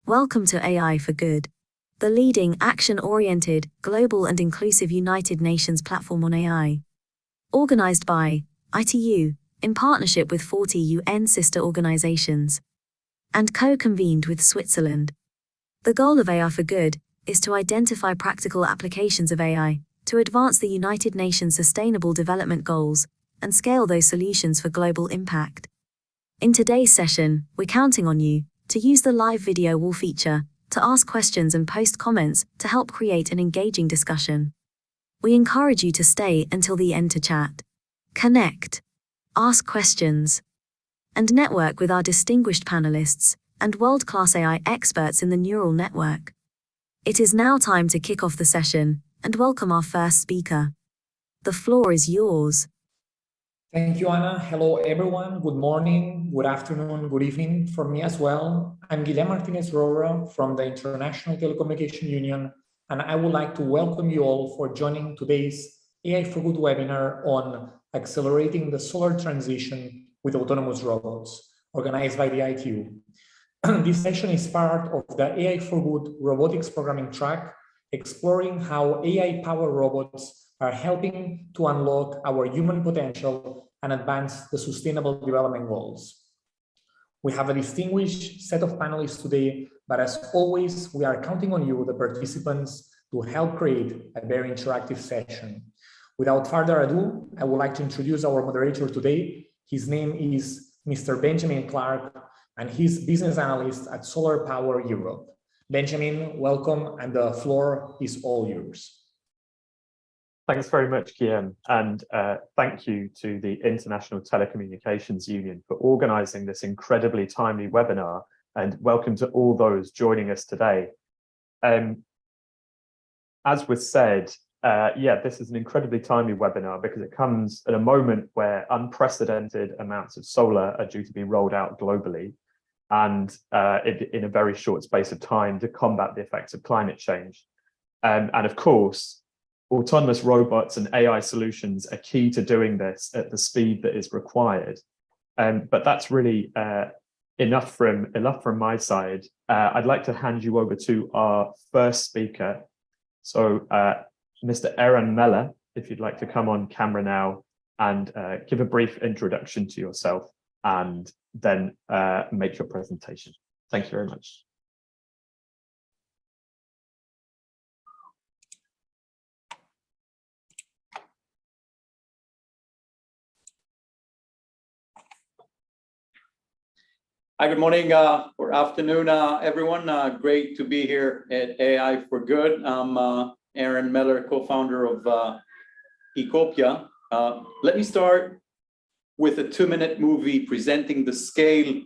Welcome to AI for Good, the leading action-oriented, global and inclusive United Nations platform on AI. Organized by ITU, in partnership with 40 UN sister organizations, and co-convened with Switzerland. The goal of AI for Good is to identify practical applications of AI to advance the United Nations Sustainable Development Goals and scale those solutions for global impact. In today's session, we're counting on you to use the live video wall feature to ask questions and post comments to help create an engaging discussion. We encourage you to stay until the end to chat, connect, ask questions, and network with our distinguished panelists and world-class AI experts in the neural network. It is now time to kick off the session and welcome our first speaker. The floor is yours. Thank you, Anna. Hello, everyone. Good morning, good afternoon, good evening from me as well. I'm Guilherme Martinez Roura from the International Telecommunication Union, and I would like to welcome you all for joining today's AI for Good webinar on accelerating the solar transition with autonomous robots, organized by the ITU. This session is part of the AI for Good robotics programming track, exploring how AI-powered robots are helping to unlock our human potential and advance the Sustainable Development Goals. We have a distinguished set of panelists today, but as always, we are counting on you, the participants, to help create a very interactive session. Without further ado, I would like to introduce our moderator today. His name is Mr. Benjamin Clark, and he's business analyst at Solar Power Europe. Benjamin, welcome, and the floor is all yours. Thanks very much, Guillaume, and thank you to the International Telecommunications Union for organizing this incredibly timely webinar, and welcome to all those joining us today. As was said, this is an incredibly timely webinar because it comes at a moment where unprecedented amounts of solar are due to be rolled out globally, and in a very short space of time to combat the effects of climate change. And of course, autonomous robots and AI solutions are key to doing this at the speed that is required. But that's really enough from my side. I'd like to hand you over to our first speaker. So Mr. Aaron Meller, if you'd like to come on camera now and give a brief introduction to yourself and then make your presentation. Thank you very much. Hi, good morning or afternoon, everyone. Great to be here at AI for Good. I'm Aaron Meller, co-founder of Ecopia. Let me start with a 2-minute movie presenting the scale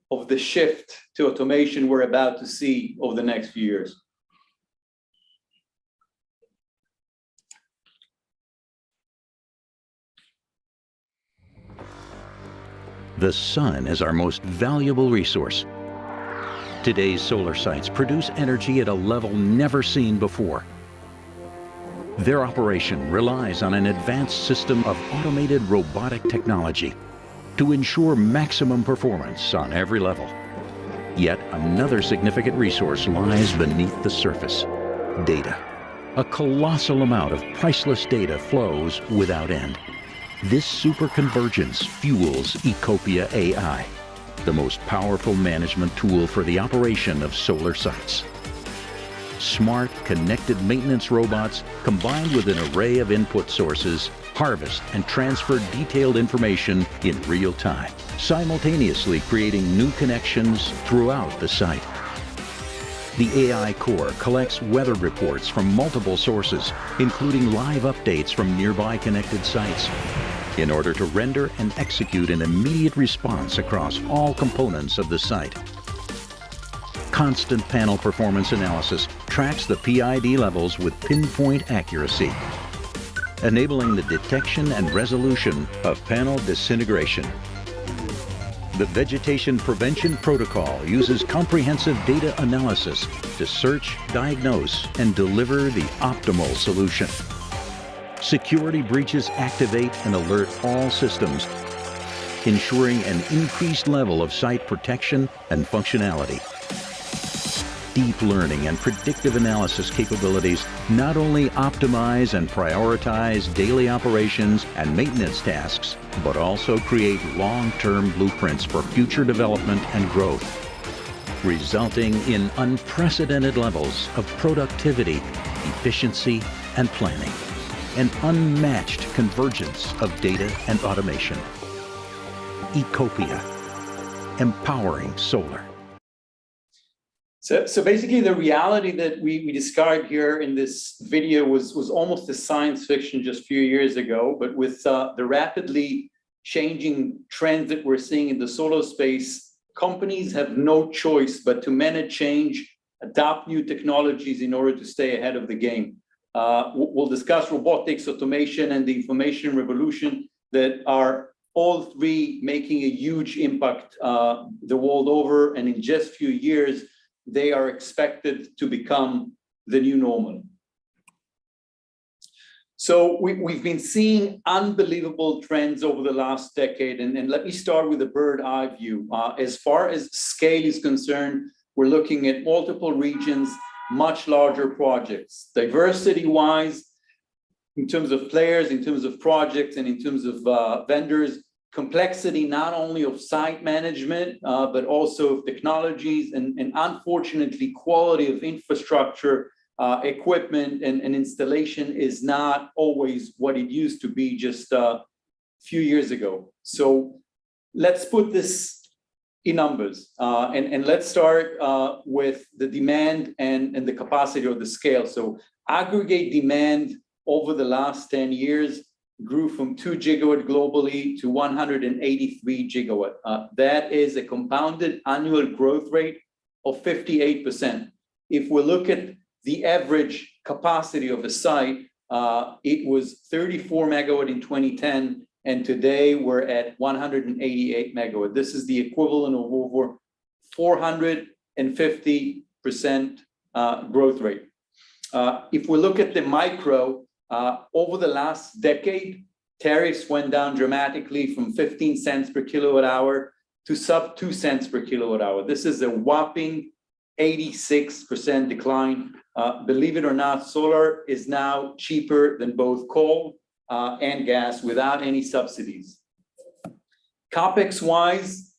of the shift to automation we're about to see over the next few years. The sun is our most valuable resource. Today's solar sites produce energy at a level never seen before. Their operation relies on an advanced system of automated robotic technology to ensure maximum performance on every level. Yet another significant resource lies beneath the surface: data. A colossal amount of priceless data flows without end. This superconvergence fuels Ecopia AI, the most powerful management tool for the operation of solar sites. Smart, connected maintenance robots, combined with an array of input sources, harvest and transfer detailed information in real time, simultaneously creating new connections throughout the site. The AI core collects weather reports from multiple sources, including live updates from nearby connected sites, in order to render and execute an immediate response across all components of the site. Constant panel performance analysis tracks the PID levels with pinpoint accuracy, enabling the detection and resolution of panel disintegration. The Vegetation Prevention Protocol uses comprehensive data analysis to search, diagnose, and deliver the optimal solution. Security breaches activate and alert all systems, ensuring an increased level of site protection and functionality. deep learning and predictive analysis capabilities not only optimize and prioritize daily operations and maintenance tasks, but also create long-term blueprints for future development and growth, resulting in unprecedented levels of productivity, efficiency, and planning, an unmatched convergence of data and automation. Ecopia, empowering solar. So basically, the reality that we described here in this video was almost a science fiction just a few years ago, but with the rapidly changing trends that we're seeing in the solar space, companies have no choice but to manage change, adopt new technologies in order to stay ahead of the game. We'll discuss robotics, automation, and the information revolution that are all three making a huge impact the world over, and in just a few years, they are expected to become the new normal. So we've been seeing unbelievable trends over the last decade, and let me start with a bird eye view. As far as scale is concerned, we're looking at multiple regions, much larger projects. Diversity-wise, in terms of players, in terms of projects, and in terms of vendors, complexity not only of site management, but also of technologies, and unfortunately, quality of infrastructure, equipment, and installation is not always what it used to be just a few years ago. So let's put this in numbers, and let's start with the demand and the capacity or the scale. So aggregate demand over the last 10 years grew from 2 gigawatt globally to 183 gigawatt. That is a compounded annual growth rate of 58%. If we look at the average capacity of a site, it was 34 megawatt in 2010, and today we're at 188 megawatt. This is the equivalent of over 450% growth rate. If we look at the micro, over the last decade, tariffs went down dramatically from 15 cents per kilowatt hour to sub 2 cents per kilowatt hour. This is a whopping 86% decline. Believe it or not, solar is now cheaper than both coal and gas without any subsidies. CapEx-wise,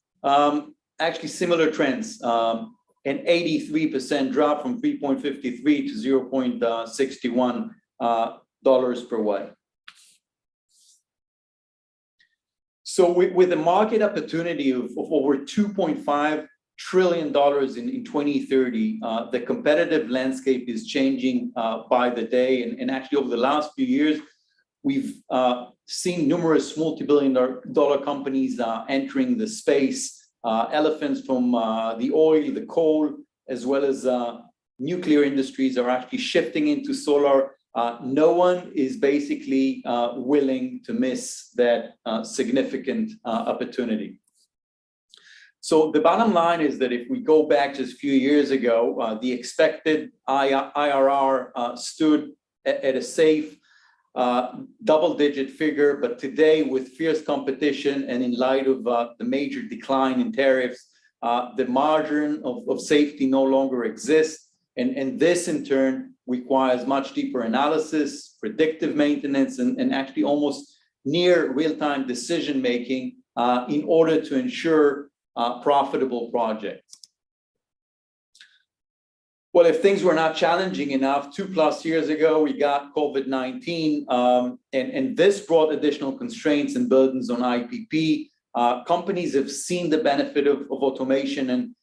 actually similar trends. An 83% drop from 3.53 to 0.61 dollars per watt. So with a market opportunity of over $2.5 trillion in 2030, the competitive landscape is changing by the day. And actually over the last few years, we've seen numerous multi-billion-dollar companies entering the space. Elephants from the oil, the coal, as well as nuclear industries are actually shifting into solar. No one is basically willing to miss that significant opportunity. So the bottom line is that if we go back just a few years ago, the expected IRR stood at a safe double-digit figure, but today with fierce competition and in light of the major decline in tariffs, the margin of safety no longer exists, and this in turn requires much deeper analysis, predictive maintenance, and actually almost near real-time decision-making in order to ensure profitable projects. Well, if things were not challenging enough, 2+ years ago, we got COVID-19, and this brought additional constraints and burdens on IPP. Companies have seen the benefit of automation, and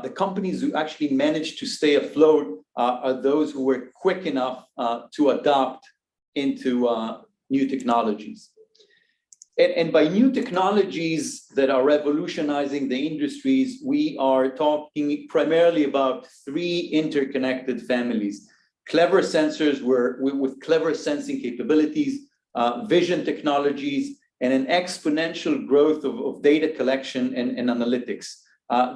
the companies who actually managed to stay afloat are those who were quick enough to adopt into new technologies. And by new technologies that are revolutionizing the industries, we are talking primarily about 3 interconnected families. Clever sensors with clever sensing capabilities, vision technologies, and an exponential growth of data collection and analytics.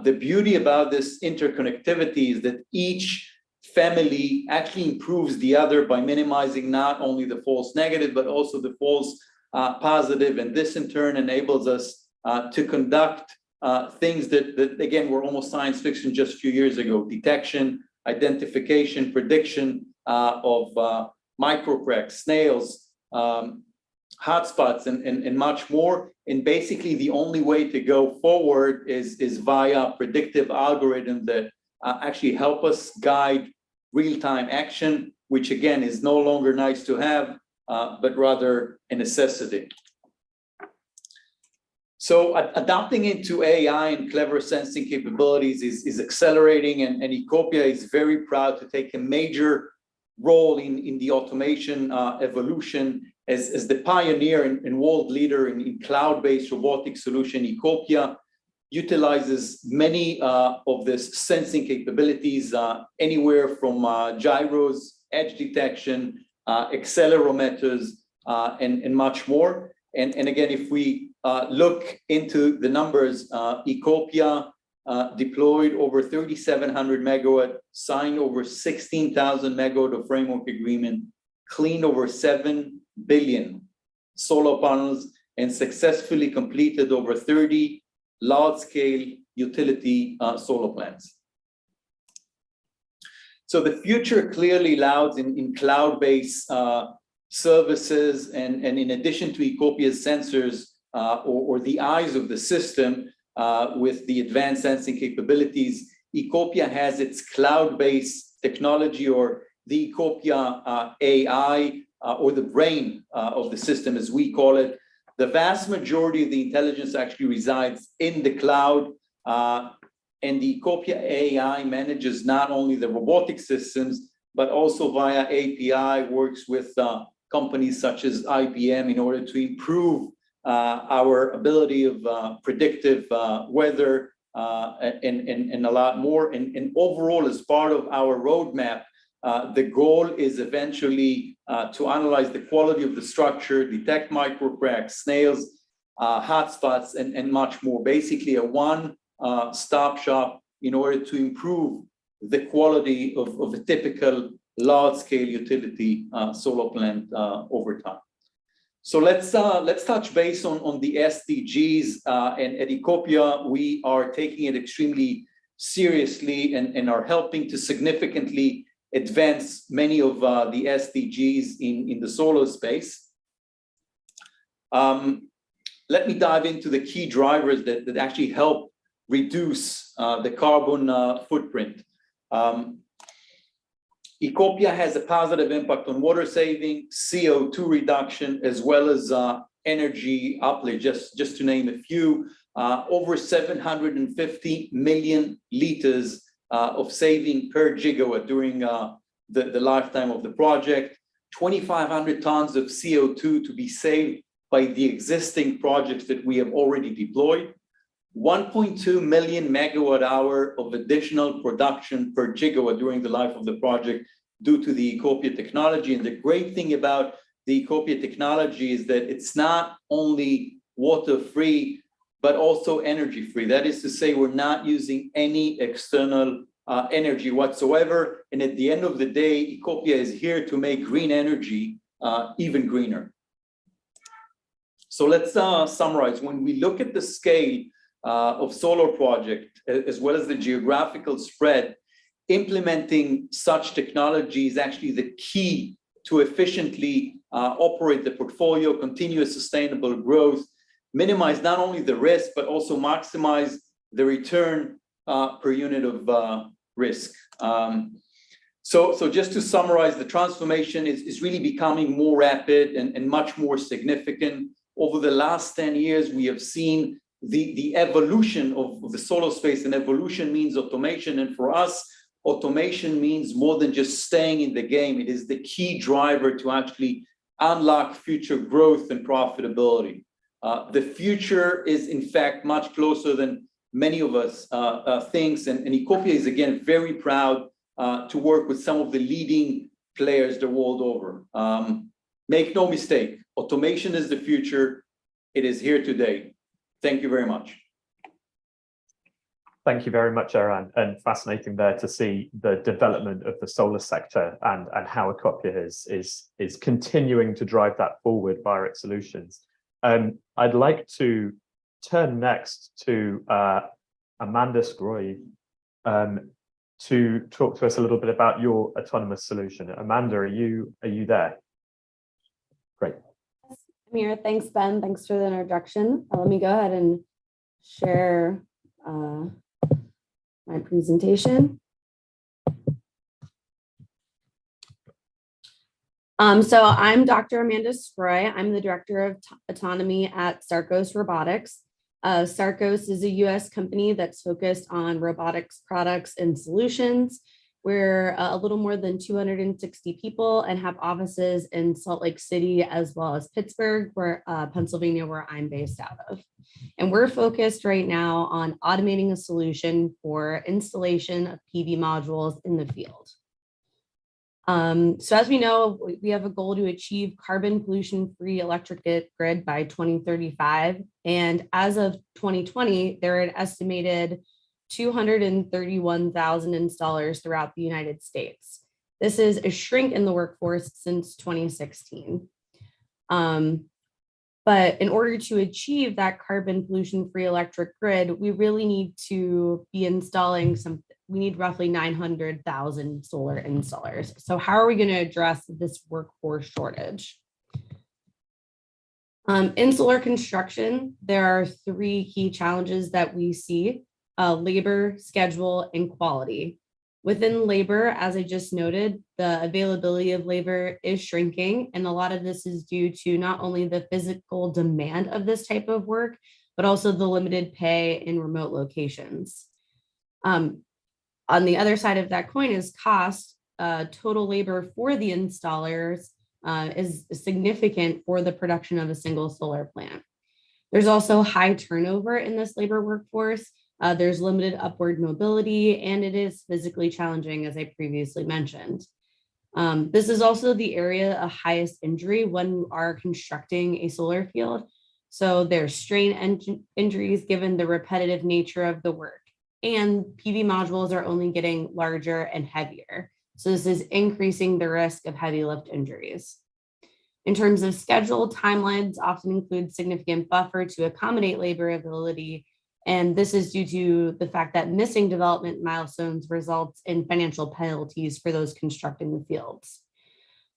The beauty about this interconnectivity is that each family actually improves the other by minimizing not only the false negative, but also the false positive. And this in turn enables us to conduct things that again, were almost science fiction just a few years ago: detection, identification, prediction of microcracks, snails, hotspots, and much more. And basically, the only way to go forward is via predictive algorithms that actually help us guide real-time action, which again is no longer nice to have, but rather a necessity. So adapting into AI and clever sensing capabilities is accelerating, and Ecopia is very proud to take a major role in the automation evolution as the pioneer and world leader in cloud-based robotic solution. Ecopia utilizes many of this sensing capabilities, anywhere from gyros, edge detection, accelerometers, and much more. And again, if we look into the numbers, Ecopia deployed over 3,700 megawatt, signed over 16,000 megawatt of framework agreement, cleaned over 7 billion solar panels, and successfully completed over 30 large-scale utility solar plants. So the future clearly lies in cloud-based services, and in addition to Ecopia's sensors or the eyes of the system with the advanced sensing capabilities, Ecopia has its cloud-based technology, or the Ecopia AI, or the brain of the system, as we call it. The vast majority of the intelligence actually resides in the cloud, and the Ecopia AI manages not only the robotic systems, but also via API works with companies such as IBM in order to improve our ability of predictive weather and a lot more. And overall, as part of our roadmap, the goal is eventually to analyze the quality of the structure, detect microcracks, snails, hotspots, and much more. Basically, a one-stop shop in order to improve the quality of a typical large-scale utility solar plant over time. So let's touch base on the SDGs. And at Ecopia, we are taking it extremely seriously and are helping to significantly advance many of the SDGs in the solar space. Let me dive into the key drivers that actually help reduce the carbon footprint. Ecopia has a positive impact on water saving, CO2 reduction, as well as energy uplift, just to name a few. Over 750 million liters of saving per gigawatt during the lifetime of the project, 2,500 tons of CO2 to be saved by the existing projects that we have already deployed, 1.2 million megawatt hour of additional production per gigawatt during the life of the project due to the Ecopia technology. And the great thing about the Ecopia technology is that it's not only water-free, but also energy-free. That is to say, we're not using any external energy whatsoever. And at the end of the day, Ecopia is here to make green energy even greener. So let's summarize. When we look at the scale of solar project, as well as the geographical spread, implementing such technology is actually the key to efficiently operate the portfolio, continuous sustainable growth, minimize not only the risk, but also maximize the return per unit of risk. So just to summarize, the transformation is really becoming more rapid and much more significant. Over the last 10 years, we have seen the evolution of the solar space, and evolution means automation. And for us, automation means more than just staying in the game. It is the key driver to actually unlock future growth and profitability. The future is, in fact, much closer than many of us think. And Ecopia is, again, very proud to work with some of the leading players the world over. Make no mistake, automation is the future. It is here today. Thank you very much. Thank you very much, Eran, and fascinating there to see the development of the solar sector and how Ecopia is continuing to drive that forward via its solutions. I'd like to turn next to Amanda Sgroi to talk to us a little bit about your autonomous solution. Amanda, are you there? Great. I'm here. Thanks, Ben. Thanks for the introduction. Let me go ahead and share my presentation. So I'm Dr. Amanda Sgroi. I'm the Director of Autonomy at Sarcos Robotics. Sarcos is a US company that's focused on robotics products and solutions. We're a little more than 260 people and have offices in Salt Lake City as well as Pittsburgh, Pennsylvania, where I'm based out of. And we're focused right now on automating a solution for installation of PV modules in the field. So as we know, we have a goal to achieve carbon pollution-free electric grid by 2035. And as of 2020, there are an estimated 231,000 installers throughout the United States. This is a shrink in the workforce since 2016. But in order to achieve that carbon pollution-free electric grid, we really need to be installing we need roughly 900,000 solar installers. So how are we going to address this workforce shortage? In solar construction, there are three key challenges that we see: labor, schedule, and quality. Within labor, as I just noted, the availability of labor is shrinking, and a lot of this is due to not only the physical demand of this type of work, but also the limited pay in remote locations. On the other side of that coin is cost. Total labor for the installers is significant for the production of a single solar plant. There's also high turnover in this labor workforce. There's limited upward mobility, and it is physically challenging, as I previously mentioned. This is also the area of highest injury when you are constructing a solar field. So there's strain injuries given the repetitive nature of the work. And PV modules are only getting larger and heavier. So this is increasing the risk of heavy lift injuries. In terms of schedule, timelines often include significant buffer to accommodate labor availability. And this is due to the fact that missing development milestones results in financial penalties for those constructing the fields.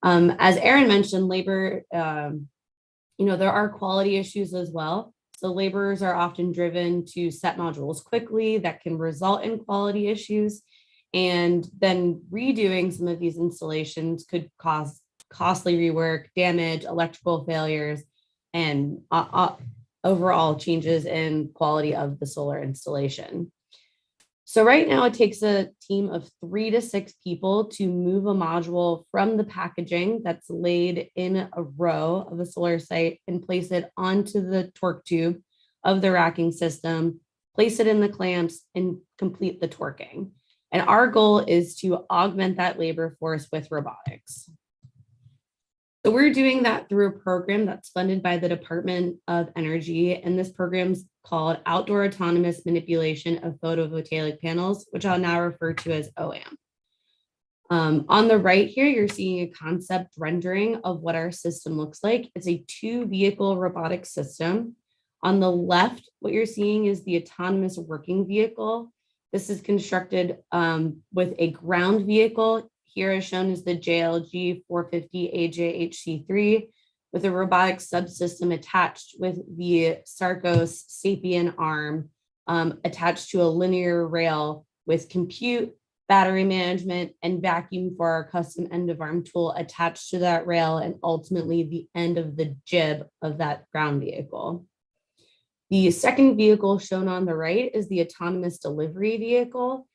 As Aaron mentioned, labor, there are quality issues as well. So laborers are often driven to set modules quickly that can result in quality issues. And then redoing some of these installations could cause costly rework, damage, electrical failures, and overall changes in quality of the solar installation. So right now it takes a team of 3 to 6 people to move a module from the packaging that's laid in a row of a solar site and place it onto the torque tube of the racking system, place it in the clamps, and complete the torquing. And our goal is to augment that labor force with robotics. So we're doing that through a program that's funded by the Department of Energy, and this program's called Outdoor Autonomous Manipulation of Photovoltaic Panels, which I'll now refer to as OAM. On the right here, you're seeing a concept rendering of what our system looks like. It's a 2-vehicle robotic system. On the left, what you're seeing is the autonomous working vehicle. This is constructed with a ground vehicle. Here is shown as the JLG 450 AJHC3 with a robotic subsystem attached with the Sarcos Sapien arm attached to a linear rail with compute, battery management, and vacuum for our custom end of arm tool attached to that rail, and ultimately the end of the jib of that ground vehicle. The second vehicle shown on the right is the autonomous delivery vehicle.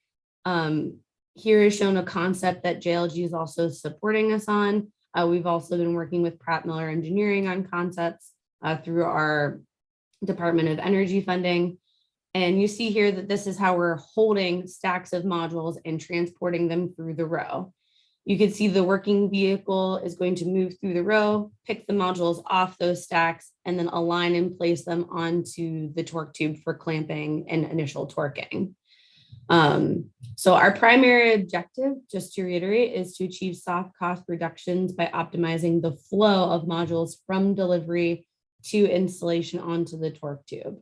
Here is shown a concept that JLG is also supporting us on. We've also been working with Pratt Miller Engineering on concepts through our Department of Energy funding. And you see here that this is how we're holding stacks of modules and transporting them through the row. You can see the working vehicle is going to move through the row, pick the modules off those stacks, and then align and place them onto the torque tube for clamping and initial torquing. So our primary objective, just to reiterate, is to achieve soft cost reductions by optimizing the flow of modules from delivery to installation onto the torque tube.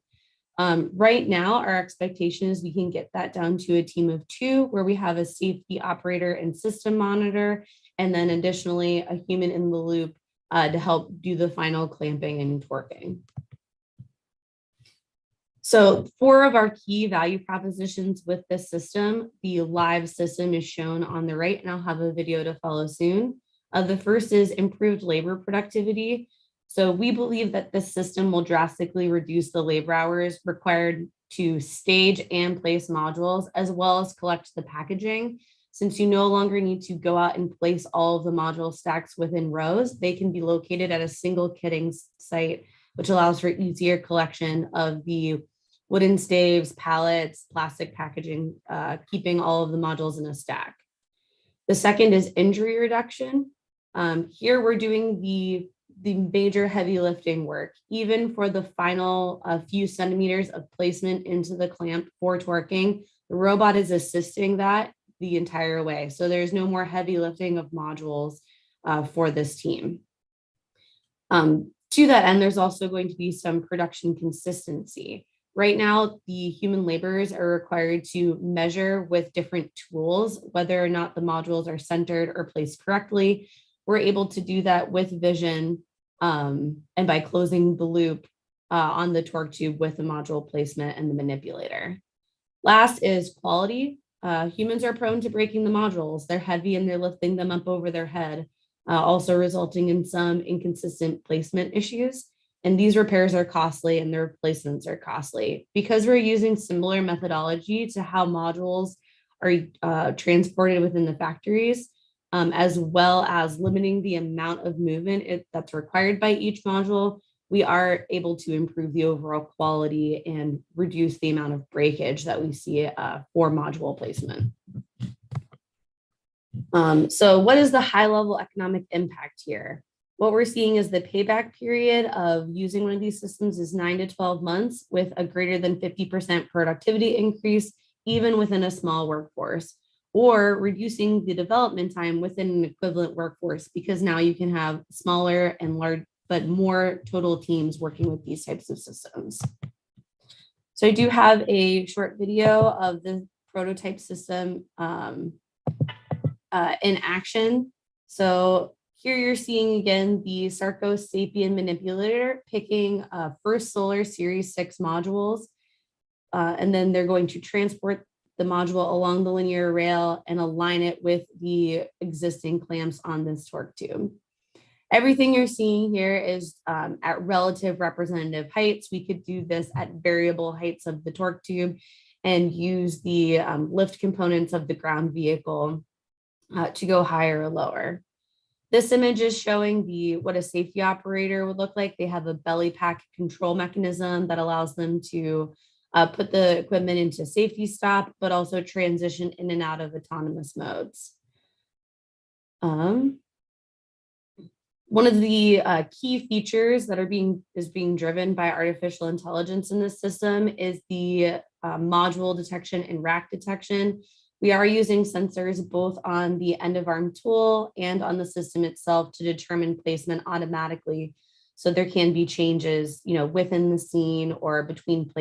Right now, our expectation is we can get that down to a team of 2, where we have a safety operator and system monitor, and then additionally a human in the loop to help do the final clamping and torquing. So 4 of our key value propositions with this system, the live system is shown on the right, and I'll have a video to follow soon. The first is improved labor productivity. So we believe that this system will drastically reduce the labor hours required to stage and place modules, as well as collect the packaging. Since you no longer need to go out and place all of the module stacks within rows, they can be located at a single kitting site, which allows for easier collection of the wooden staves, pallets, plastic packaging, keeping all of the modules in a stack. The second is injury reduction. Here we're doing the major heavy lifting work, even for the final few centimeters of placement into the clamp for torquing. The robot is assisting that the entire way. So there's no more heavy lifting of modules for this team. To that end, there's also going to be some production consistency. Right now, the human laborers are required to measure with different tools whether or not the modules are centered or placed correctly. We're able to do that with vision and by closing the loop on the torque tube with the module placement and the manipulator. Last is quality. Humans are prone to breaking the modules. They're heavy and they're lifting them up over their head, also resulting in some inconsistent placement issues. And these repairs are costly and the replacements are costly. Because we're using similar methodology to how modules are transported within the factories, as well as limiting the amount of movement that's required by each module, we are able to improve the overall quality and reduce the amount of breakage that we see for module placement. So what is the high-level economic impact here? What we're seeing is the payback period of using one of these systems is 9 to 12 months with a greater than 50% productivity increase, even within a small workforce, or reducing the development time within an equivalent workforce, because now you can have smaller and large, but more total teams working with these types of systems. So I do have a short video of the prototype system in action. So here you're seeing again the Sarcos Sapien manipulator picking first solar series 6 modules, and then they're going to transport the module along the linear rail and align it with the existing clamps on this torque tube. Everything you're seeing here is at relative representative heights. We could do this at variable heights of the torque tube and use the lift components of the ground vehicle to go higher or lower. This image is showing what a safety operator would look like. They have a belly pack control mechanism that allows them to put the equipment into safety stop, but also transition in and out of autonomous modes. One of the key features that is being driven by artificial intelligence in this system is the module detection and rack detection. We are using sensors both on the end of arm tool and on the system itself to determine placement automatically. So there can be changes, within the scene or between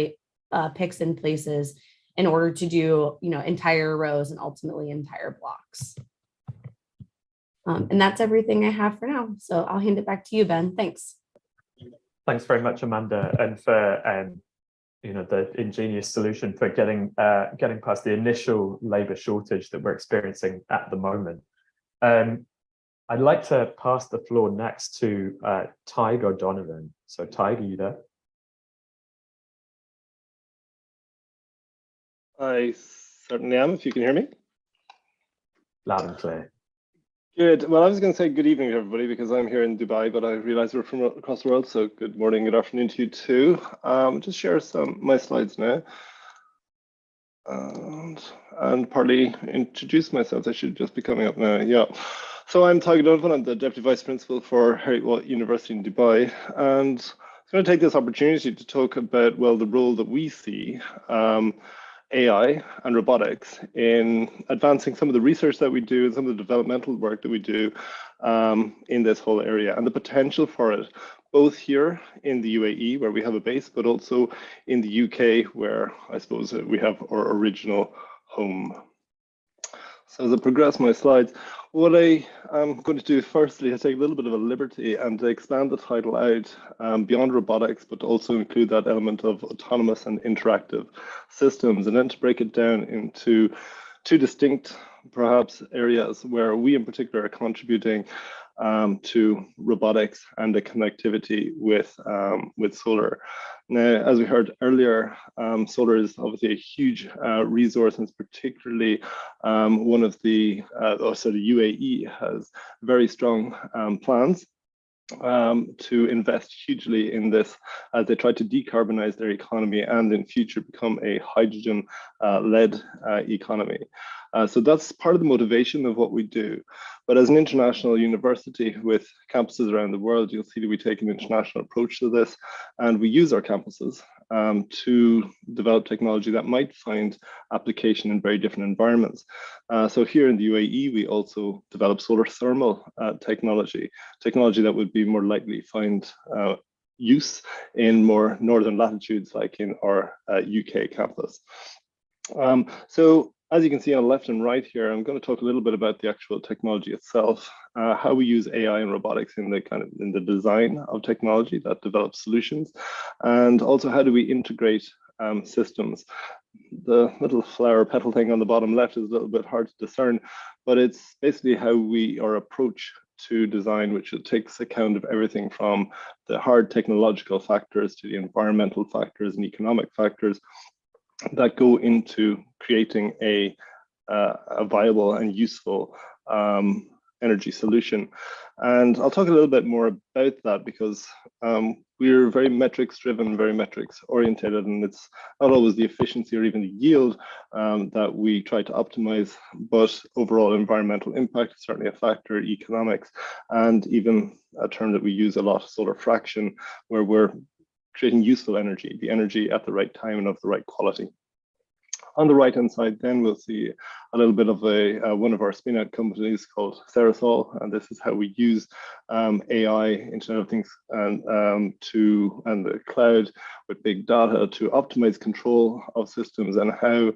picks and places in order to do, entire rows and ultimately entire blocks. And that's everything I have for now. So I'll hand it back to you, Ben. Thanks. Thanks very much, Amanda, and for the ingenious solution for getting past the initial labour shortage that we're experiencing at the moment. I'd like to pass the floor next to Tig O'Donovan. So Tig, are you there? I certainly am, if you can hear me. Loud and clear. Good. Well, I was going to say good evening to everybody because I'm here in Dubai, but I realize we're from across the world. So good morning, good afternoon to you too. Just share some my slides now. And partly introduce myself. I should just be coming up now. Yeah. So I'm Tig O'Donovan. I'm the Deputy Vice Principal for Heriot-Watt University in Dubai. And I'm going to take this opportunity to talk about, well, the role that we see AI and robotics in advancing some of the research that we do and some of the developmental work that we do in this whole area, and the potential for it, both here in the UAE, where we have a base, but also in the UK, where I suppose we have our original home. So as I progress my slides, what I am going to do firstly is take a little bit of a liberty and expand the title out beyond robotics, but also include that element of autonomous and interactive systems, and then to break it down into two distinct, perhaps, areas where we in particular are contributing to robotics and the connectivity with solar. Now, as we heard earlier, solar is obviously a huge resource, and it's particularly one of the, also the UAE has very strong plans to invest hugely in this as they try to decarbonize their economy and in future become a hydrogen-led economy. So that's part of the motivation of what we do. But as an international university with campuses around the world, you'll see that we take an international approach to this, and we use our campuses to develop technology that might find application in very different environments. So here in the UAE, we also develop solar thermal technology that would be more likely find use in more northern latitudes, like in our UK campus. So as you can see on the left and right here, I'm going to talk a little bit about the actual technology itself, how we use AI and robotics in the design of technology that develops solutions, and also how do we integrate systems. The little flower petal thing on the bottom left is a little bit hard to discern, but it's basically how our approach to design, which takes account of everything from the hard technological factors to the environmental factors and economic factors that go into creating a viable and useful energy solution. And I'll talk a little bit more about that because we're very metrics driven, very metrics oriented, and it's not always the efficiency or even the yield that we try to optimize, but overall environmental impact is certainly a factor, economics, and even a term that we use a lot, solar fraction, where we're creating useful energy, the energy at the right time and of the right quality. On the right-hand side, then we'll see a little bit of one of our spin-out companies called Sarcos, and this is how we use AI, Internet of Things, and the cloud with big data to optimize control of systems and how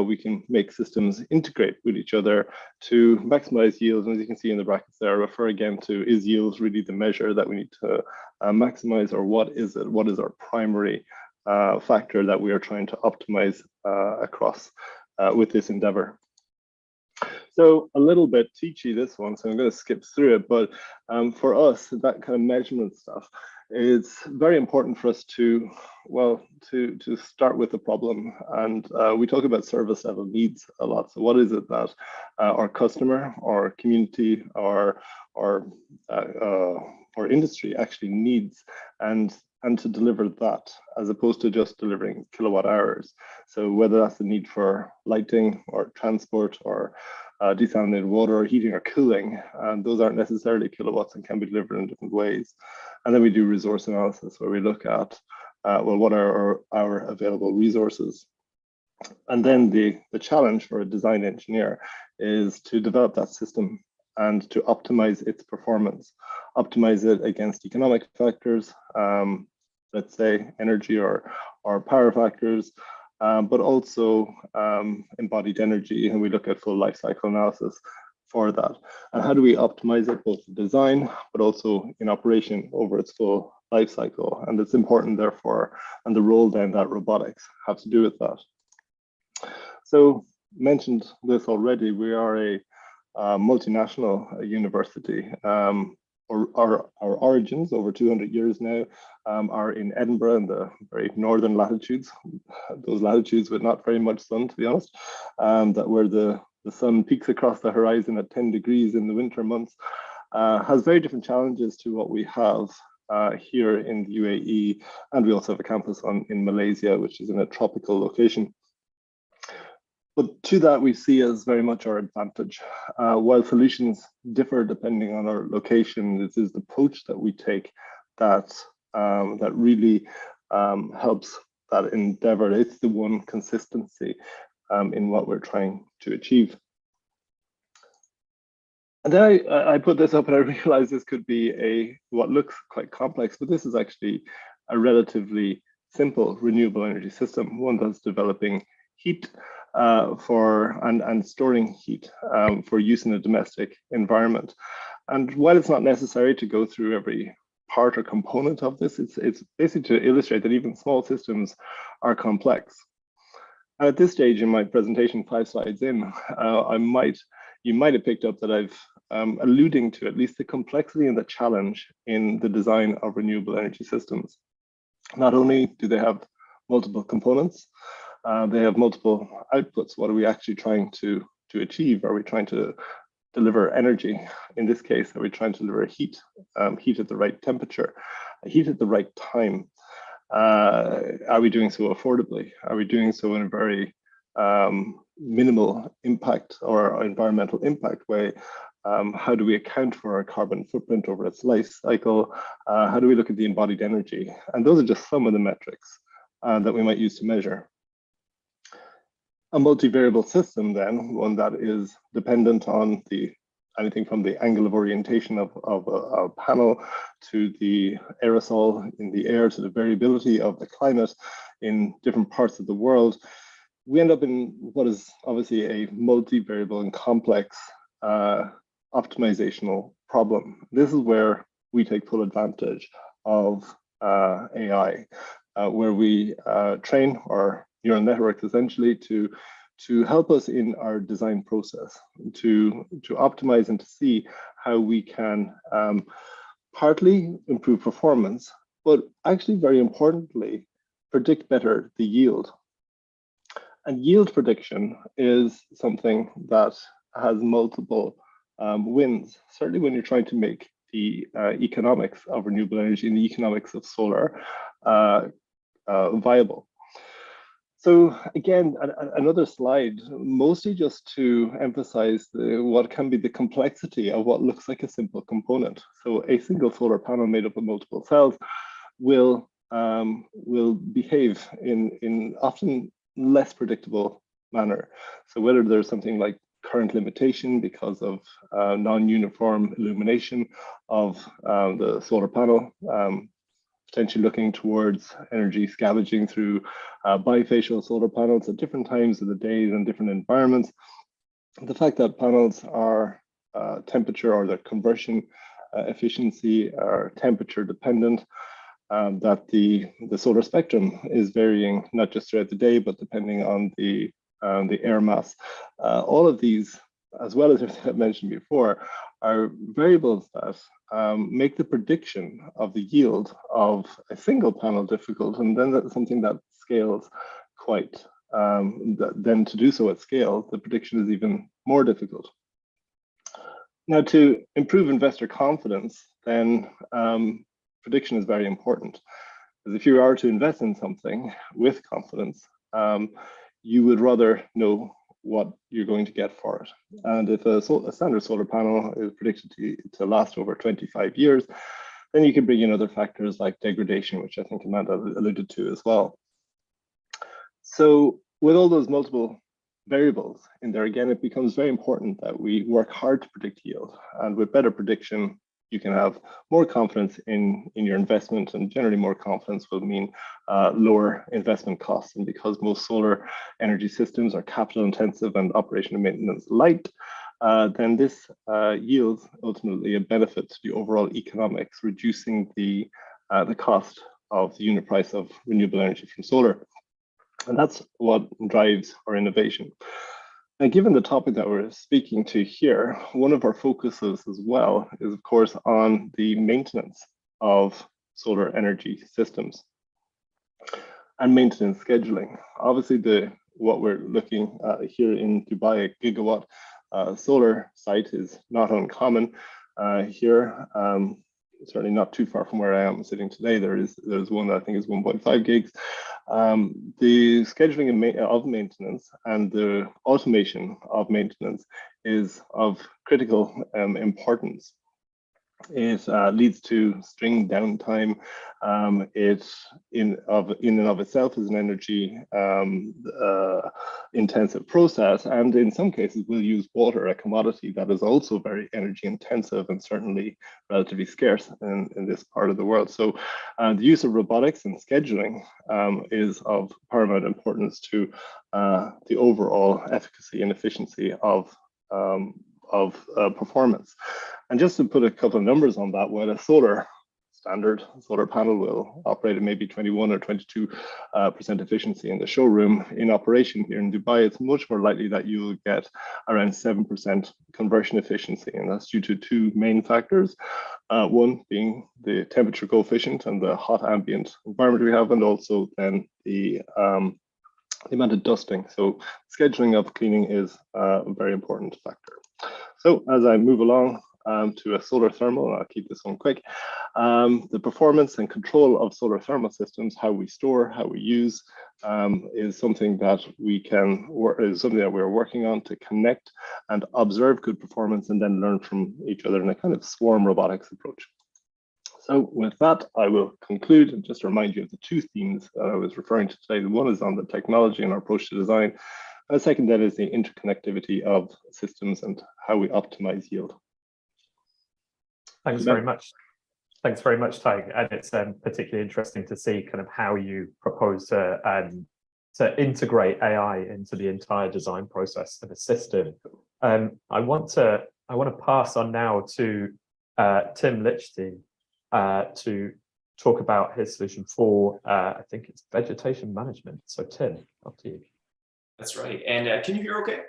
we can make systems integrate with each other to maximize yields. And as you can see in the brackets there, I refer again to, is yields really the measure that we need to maximize, or what is it? What is our primary factor that we are trying to optimize across with this endeavor? So a little bit teachy, this one, so I'm going to skip through it. But for us, that kind of measurement stuff, it's very important for us to start with the problem. And we talk about service level needs a lot. So what is it that our customer, our community, our industry actually needs, and to deliver that, as opposed to just delivering kilowatt hours. So whether that's the need for lighting or transport or desalinated water or heating or cooling, those aren't necessarily kilowatts and can be delivered in different ways. And then we do resource analysis where we look at, what are our available resources? And then the challenge for a design engineer is to develop that system and to optimize its performance, optimize it against economic factors, let's say energy or power factors, but also embodied energy, and we look at full life cycle analysis for that. And how do we optimize it, both in design, but also in operation over its full life cycle? And it's important, therefore, and the role then that robotics have to do with that. So mentioned this already, we are a multinational university. Our origins, over 200 years now, are in Edinburgh in the very northern latitudes, those latitudes with not very much sun, to be honest, that where the sun peaks across the horizon at 10 degrees in the winter months, has very different challenges to what we have here in the UAE. And we also have a campus in Malaysia, which is in a tropical location. But to that, we see as very much our advantage. While solutions differ depending on our location, this is the approach that we take that really helps endeavor. It's the one consistency in what we're trying to achieve. And then I put this up and I realized this could be what looks quite complex, but this is actually a relatively simple renewable energy system, one that's developing heat and storing heat for use in a domestic environment. And while it's not necessary to go through every part or component of this, it's basically to illustrate that even small systems are complex. And at this stage in my presentation, 5 slides in, you might have picked up that I've alluding to at least the complexity and the challenge in the design of renewable energy systems. Not only do they have multiple components, they have multiple outputs. What are we actually trying to achieve? Are we trying to deliver energy? In this case, are we trying to deliver heat, heat at the right temperature, heat at the right time? Are we doing so affordably? Are we doing so in a very minimal impact or environmental impact way? How do we account for our carbon footprint over its life cycle? How do we look at the embodied energy? And those are just some of the metrics that we might use to measure. A multivariable system, then, one that is dependent on anything from the angle of orientation of a panel to the aerosol in the air to the variability of the climate in different parts of the world, we end up in what is obviously a multivariable and complex optimizational problem. This is where we take full advantage of AI, where we train our neural networks essentially to help us in our design process, to optimize and to see how we can partly improve performance, but actually very importantly, predict better the yield. And yield prediction is something that has multiple wins, certainly when you're trying to make the economics of renewable energy and the economics of solar viable. So again, another slide, mostly just to emphasize what can be the complexity of what looks like a simple component. So a single solar panel made up of multiple cells will behave in often less predictable manner. So whether there's something like current limitation because of non-uniform illumination of the solar panel, potentially looking towards energy scavenging through bifacial solar panels at different times of the day and different environments. The fact that panels are temperature or their conversion efficiency are temperature dependent, that the solar spectrum is varying not just throughout the day, but depending on the air mass. All of these, as well as everything I've mentioned before, are variables that make the prediction of the yield of a single panel difficult, and then that's something that scales quite. Then to do so at scale, the prediction is even more difficult. Now, to improve investor confidence, then prediction is very important. Because if you are to invest in something with confidence, you would rather know what you're going to get for it. And if a standard solar panel is predicted to last over 25 years, then you can bring in other factors like degradation, which I think Amanda alluded to as well. So with all those multiple variables in there, again, it becomes very important that we work hard to predict yield. And with better prediction, you can have more confidence in your investment, and generally more confidence will mean lower investment costs. And because most solar energy systems are capital intensive and operation and maintenance light, then this yields ultimately a benefit to the overall economics, reducing the cost of the unit price of renewable energy from solar. And that's what drives our innovation. Now, given the topic that we're speaking to here, one of our focuses as well is, of course, on the maintenance of solar energy systems and maintenance scheduling. Obviously, what we're looking at here in Dubai, a gigawatt solar site is not uncommon here. Certainly not too far from where I am sitting today. There's one that I think is 1.5 gigs. The scheduling of maintenance and the automation of maintenance is of critical importance. It leads to string downtime. It in and of itself is an energy intensive process, and in some cases will use water, a commodity that is also very energy intensive and certainly relatively scarce in this part of the world. So the use of robotics and scheduling is of paramount importance to the overall efficacy and efficiency of performance. And just to put a couple of numbers on that, when a standard solar panel will operate at maybe 21 or 22% efficiency in the showroom, in operation here in Dubai, it's much more likely that you'll get around 7% conversion efficiency. And that's due to two main factors. One being the temperature coefficient and the hot ambient environment we have, and also then the amount of dusting. So scheduling of cleaning is a very important factor. So as I move along to a solar thermal, I'll keep this one quick. The performance and control of solar thermal systems, how we store, how we use, is something that we're working on to connect and observe good performance and then learn from each other in a kind of swarm robotics approach. So with that, I will conclude and just remind you of the two themes that I was referring to today. One is on the technology and our approach to design. And the second then is the interconnectivity of systems and how we optimize yield. Thanks very much. Thanks very much, Tig. And it's particularly interesting to see kind of how you propose to integrate AI into the entire design process of a system. I want to pass on now to Tim Lichty to talk about his solution for I think it's vegetation management. So Tim, up to you. That's right. And can you hear okay?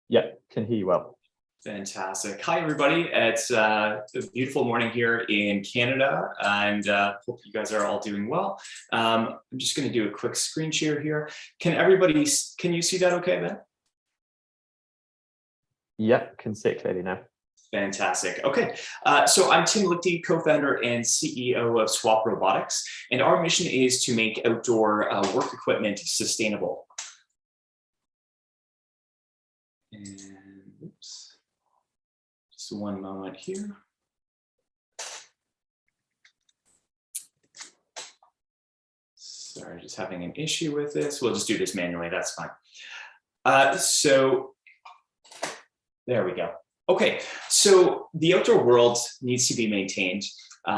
Yeah, can hear you well. Fantastic. Hi, everybody. It's a beautiful morning here in Canada, and hope you guys are all doing well. I'm just going to do a quick screen share here. Can you see that okay, Ben? Yeah, can see it clearly now. Fantastic. Okay, so I'm Tim Lichty, co-founder and CEO of Swap Robotics, and our mission is to make outdoor work equipment sustainable. And oops, just one moment here. Sorry, just having an issue with this. We'll just do this manually, that's fine. So there we go. Okay, so the outdoor world needs to be maintained.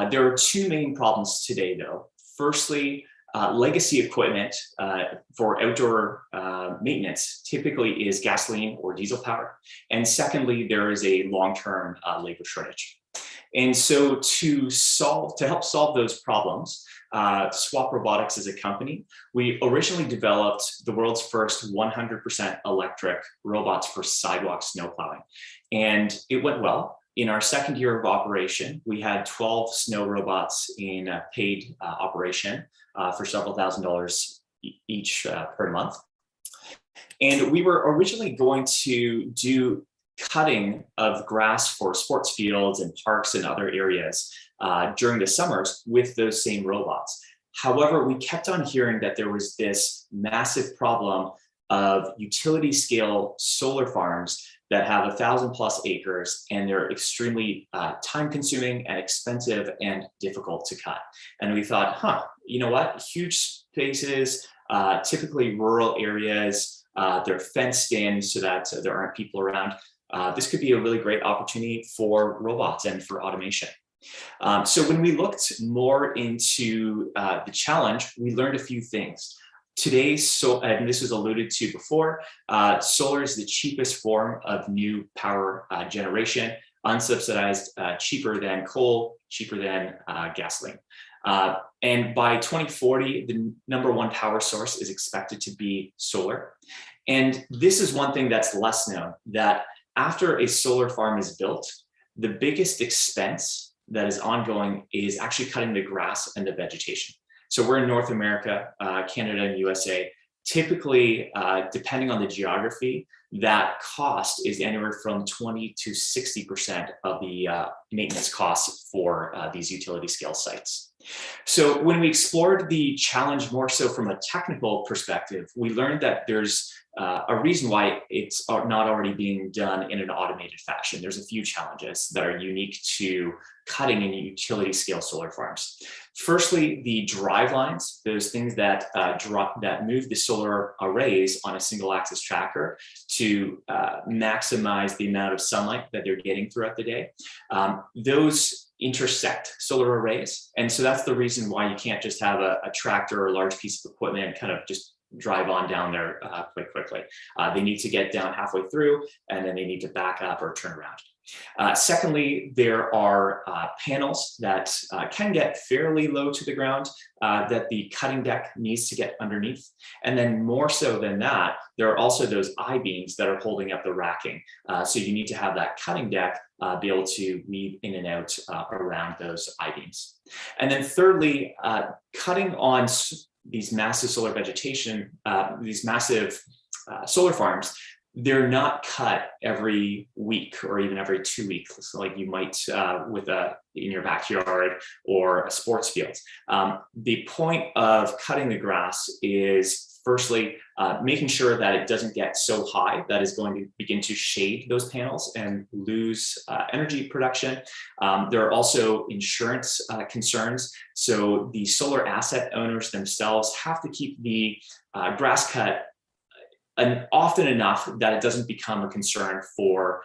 There are two main problems today, though. Firstly, legacy equipment for outdoor maintenance typically is gasoline or diesel power. And secondly, there is a long-term labor shortage. And so to help solve those problems, Swap Robotics as a company, we originally developed the world's first 100% electric robots for sidewalk snow plowing. And it went well. In our second year of operation, we had 12 snow robots in paid operation for several $1,000s each per month. And we were originally going to do cutting of grass for sports fields and parks and other areas during the summers with those same robots. However, we kept on hearing that there was this massive problem of utility scale solar farms that have 1,000+ acres, and they're extremely time consuming and expensive and difficult to cut. And we thought, you know what, huge spaces, typically rural areas, they're fenced in so that there aren't people around. This could be a really great opportunity for robots and for automation. So when we looked more into the challenge, we learned a few things. Today, and this was alluded to before, solar is the cheapest form of new power generation, unsubsidized, cheaper than coal, cheaper than gasoline. And by 2040, the #1 power source is expected to be solar. And this is one thing that's less known, that after a solar farm is built, the biggest expense that is ongoing is actually cutting the grass and the vegetation. So we're in North America, Canada, and USA. Typically, depending on the geography, that cost is anywhere from 20 to 60% of the maintenance costs for these utility scale sites. So when we explored the challenge more so from a technical perspective, we learned that there's a reason why it's not already being done in an automated fashion. There's a few challenges that are unique to cutting in utility scale solar farms. Firstly, the drive lines, those things that move the solar arrays on a single axis tracker to maximize the amount of sunlight that they're getting throughout the day. Those intersect solar arrays. And so that's the reason why you can't just have a tractor or a large piece of equipment kind of just drive on down there quickly. They need to get down halfway through, and then they need to back up or turn around. Secondly, there are panels that can get fairly low to the ground that the cutting deck needs to get underneath. And then more so than that, there are also those I-beams that are holding up the racking. So you need to have that cutting deck be able to weave in and out around those I-beams. And then thirdly, cutting on these massive solar vegetation, these massive solar farms, they're not cut every week or even every 2 weeks, like you might in your backyard or a sports field. The point of cutting the grass is firstly, making sure that it doesn't get so high that is going to begin to shade those panels and lose energy production. There are also insurance concerns. So the solar asset owners themselves have to keep the grass cut often enough that it doesn't become a concern for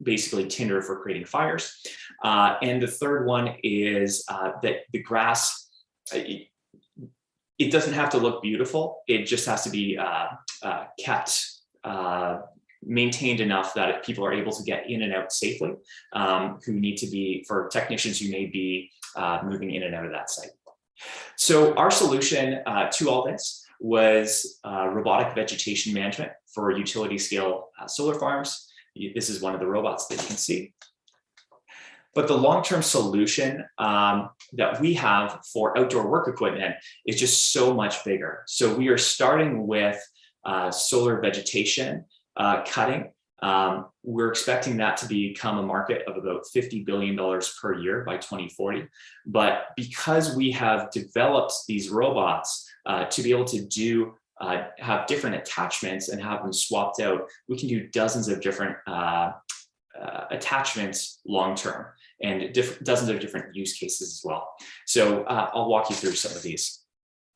basically tinder for creating fires. And the third one is that the grass, it doesn't have to look beautiful. It just has to be kept maintained enough that people are able to get in and out safely, who need to be, for technicians who may be moving in and out of that site. So our solution to all this was robotic vegetation management for utility scale solar farms. This is one of the robots that you can see. But the long-term solution that we have for outdoor work equipment is just so much bigger. So we are starting with solar vegetation cutting. We're expecting that to become a market of about $50 billion per year by 2040. But because we have developed these robots to be able to have different attachments and have them swapped out, we can do dozens of different attachments long-term and dozens of different use cases as well. So I'll walk you through some of these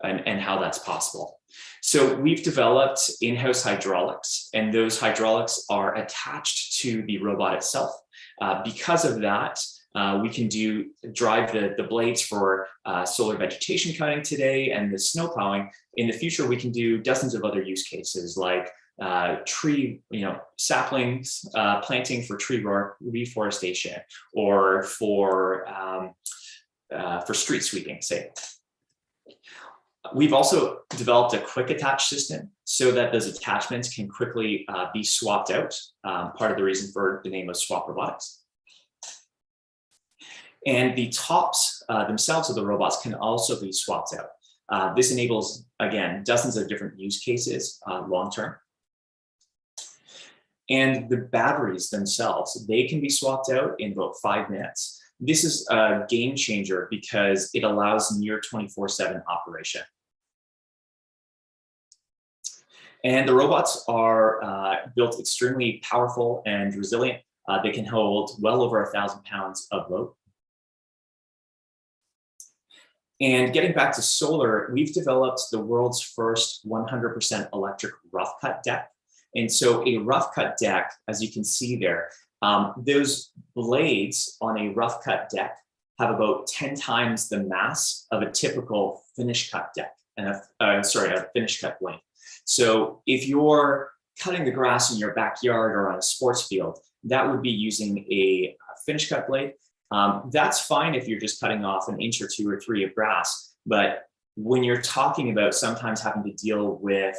and how that's possible. So we've developed in-house hydraulics, and those hydraulics are attached to the robot itself. Because of that, we can drive the blades for solar vegetation cutting today and the snow plowing. In the future, we can do dozens of other use cases like tree, saplings, planting for tree reforestation, or for street sweeping, say. We've also developed a quick attach system so that those attachments can quickly be swapped out. Part of the reason for the name of Swap Robotics. And the tops themselves of the robots can also be swapped out. This enables, again, dozens of different use cases long-term. And the batteries themselves, they can be swapped out in about 5 minutes. This is a game changer because it allows near 24/7 operation. And the robots are built extremely powerful and resilient. They can hold well over 1,000 pounds of load. And getting back to solar, we've developed the world's first 100% electric rough cut deck. And so a rough cut deck, as you can see there, those blades on a rough cut deck have about 10 times the mass of a typical finish cut deck, and a finish cut blade. So if you're cutting the grass in your backyard or on a sports field, that would be using a finish cut blade. That's fine if you're just cutting off an inch or 2 or 3 of grass. But when you're talking about sometimes having to deal with,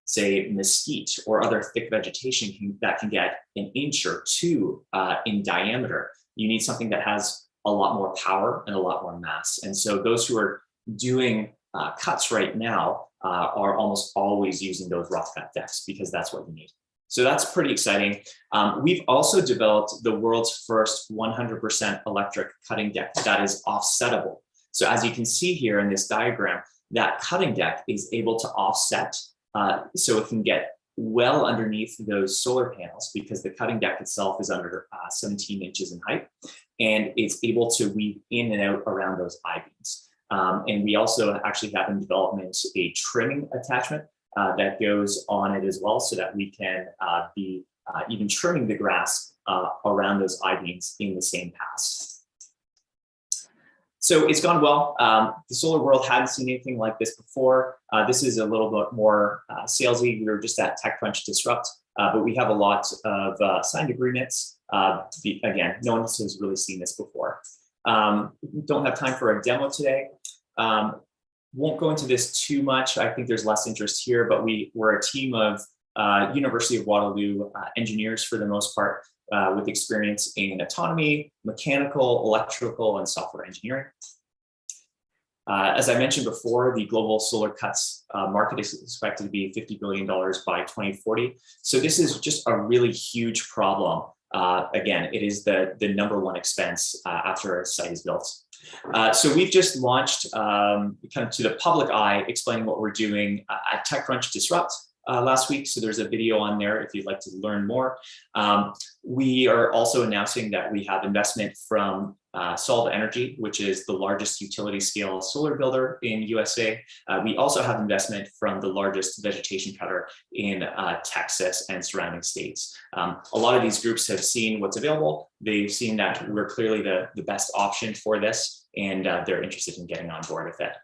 say, mesquite or other thick vegetation that can get an inch or 2 in diameter, you need something that has a lot more power and a lot more mass. And so those who are doing cuts right now are almost always using those rough cut decks because that's what you need. So that's pretty exciting. We've also developed the world's first 100% electric cutting deck that is offsettable. So as you can see here in this diagram, that cutting deck is able to offset so it can get well underneath those solar panels because the cutting deck itself is under 17 inches in height, and it's able to weave in and out around those I-beams. And we also actually have in development a trimming attachment that goes on it as well, so that we can be even trimming the grass around those I-beams in the same pass. So it's gone well. The solar world hadn't seen anything like this before. This is a little bit more salesy. We were just at TechCrunch Disrupt, but we have a lot of signed agreements. Again, no one has really seen this before. Don't have time for a demo today. Won't go into this too much. I think there's less interest here, but we're a team of University of Waterloo engineers for the most part, with experience in autonomy, mechanical, electrical, and software engineering. As I mentioned before, the global solar cuts market is expected to be $50 billion by 2040. So this is just a really huge problem. Again, it is the #1 expense after a site is built. So we've just launched kind of to the public eye, explaining what we're doing at TechCrunch Disrupt last week. So there's a video on there if you'd like to learn more. We are also announcing that we have investment from Solve Energy, which is the largest utility scale solar builder in USA. We also have investment from the largest vegetation cutter in Texas and surrounding states. A lot of these groups have seen what's available. They've seen that we're clearly the best option for this, and they're interested in getting on board with it.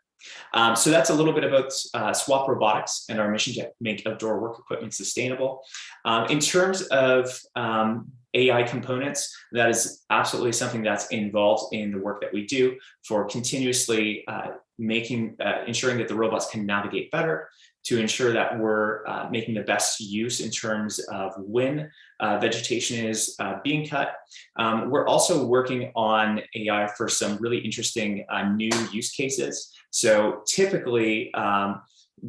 So that's a little bit about Swap Robotics and our mission to make outdoor work equipment sustainable. In terms of AI components, that is absolutely something that's involved in the work that we do for continuously ensuring that the robots can navigate better, to ensure that we're making the best use in terms of when vegetation is being cut. We're also working on AI for some really interesting new use cases. So typically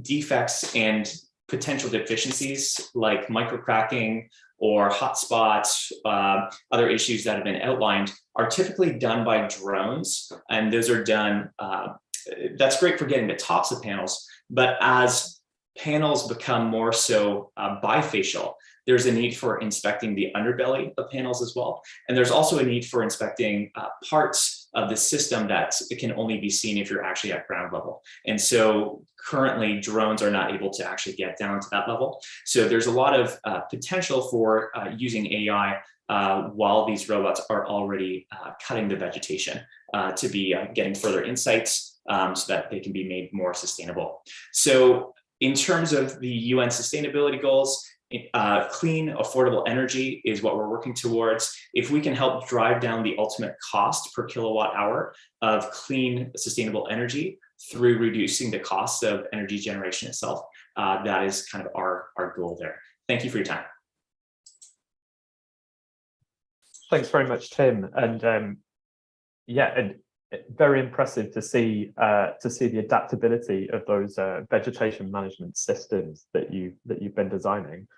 defects and potential deficiencies like microcracking or hotspots, other issues that have been outlined are typically done by drones. And those are done, that's great for getting the tops of panels, but as panels become more so bifacial, there's a need for inspecting the underbelly of panels as well. And there's also a need for inspecting parts of the system that can only be seen if you're actually at ground level. And so currently drones are not able to actually get down to that level. So there's a lot of potential for using AI while these robots are already cutting the vegetation to be getting further insights so that they can be made more sustainable. So in terms of the UN sustainability goals, clean, affordable energy is what we're working towards. If we can help drive down the ultimate cost per kilowatt hour of clean, sustainable energy through reducing the cost of energy generation itself, that is kind of our goal there. Thank you for your time. Thanks very much, Tim. And yeah, and very impressive to see the adaptability of those vegetation management systems that you've been designing.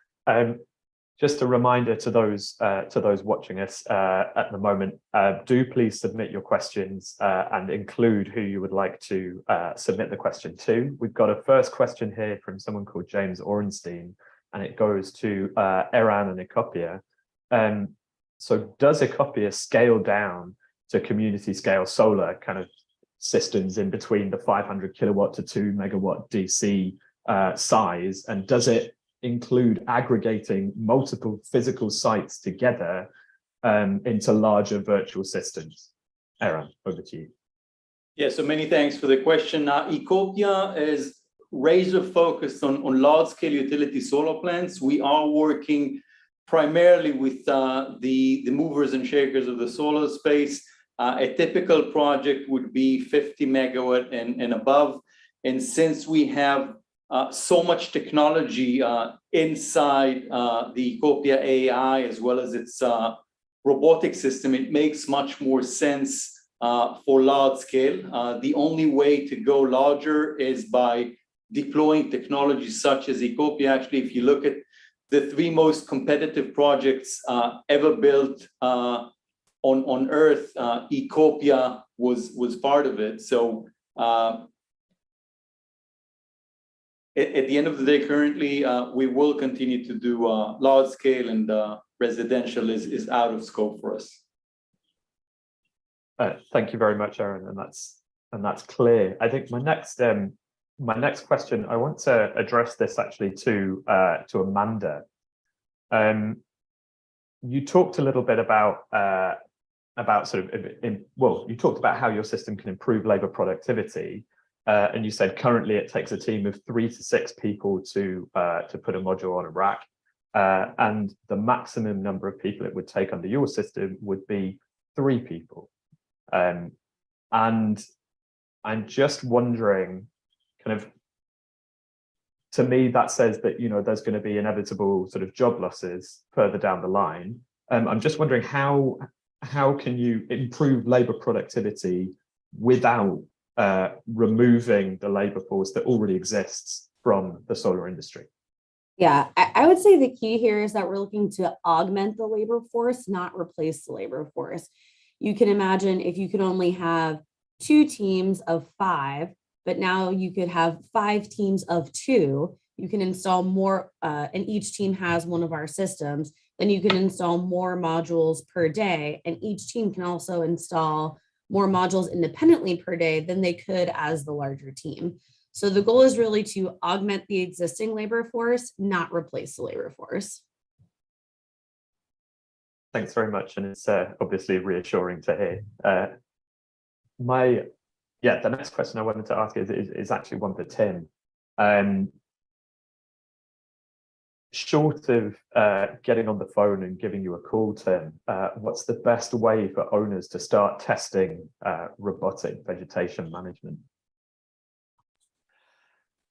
Just a reminder to those watching us at the moment, do please submit your questions and include who you would like to submit the question to. We've got a first question here from someone called James Orenstein, and it goes to Eran and Ecopia. So does Ecopia scale down to community scale solar kind of systems in between the 500 kilowatt to 2 megawatt DC size, and does it include aggregating multiple physical sites together into larger virtual systems? Eran, over to you. Yeah, so many thanks for the question. Ecopia is razor focused on large scale utility solar plants. We are working primarily with the movers and shakers of the solar space. A typical project would be 50 megawatt and above. And since we have so much technology inside the Ecopia AI as well as its robotic system, it makes much more sense for large scale. The only way to go larger is by deploying technology such as Ecopia. Actually, if you look at the 3 most competitive projects ever built on Earth. Ecopia was part of it. So at the end of the day, currently, we will continue to do large scale, and residential is out of scope for us. Thank you very much, Aaron, and that's clear. I think my next question, I want to address this actually to Amanda. You talked a little bit about you talked about how your system can improve labor productivity, and you said currently it takes a team of 3 to 6 people to put a module on a rack, and the maximum number of people it would take under your system would be 3 people. And I'm just wondering, kind of, to me, that says that, you know, there's going to be inevitable sort of job losses further down the line. I'm just wondering how can you improve labor productivity without removing the labor force that already exists from the solar industry? Yeah, I would say the key here is that we're looking to augment the labor force, not replace the labor force. You can imagine if you could only have 2 teams of 5, but now you could have 5 teams of 2, you can install more, and each team has one of our systems, then you can install more modules per day, and each team can also install more modules independently per day than they could as the larger team. So the goal is really to augment the existing labor force, not replace the labor force. Thanks very much, and it's obviously reassuring to hear. The next question I wanted to ask is actually one for Tim. Short of getting on the phone and giving you a call, Tim, what's the best way for owners to start testing robotic vegetation management?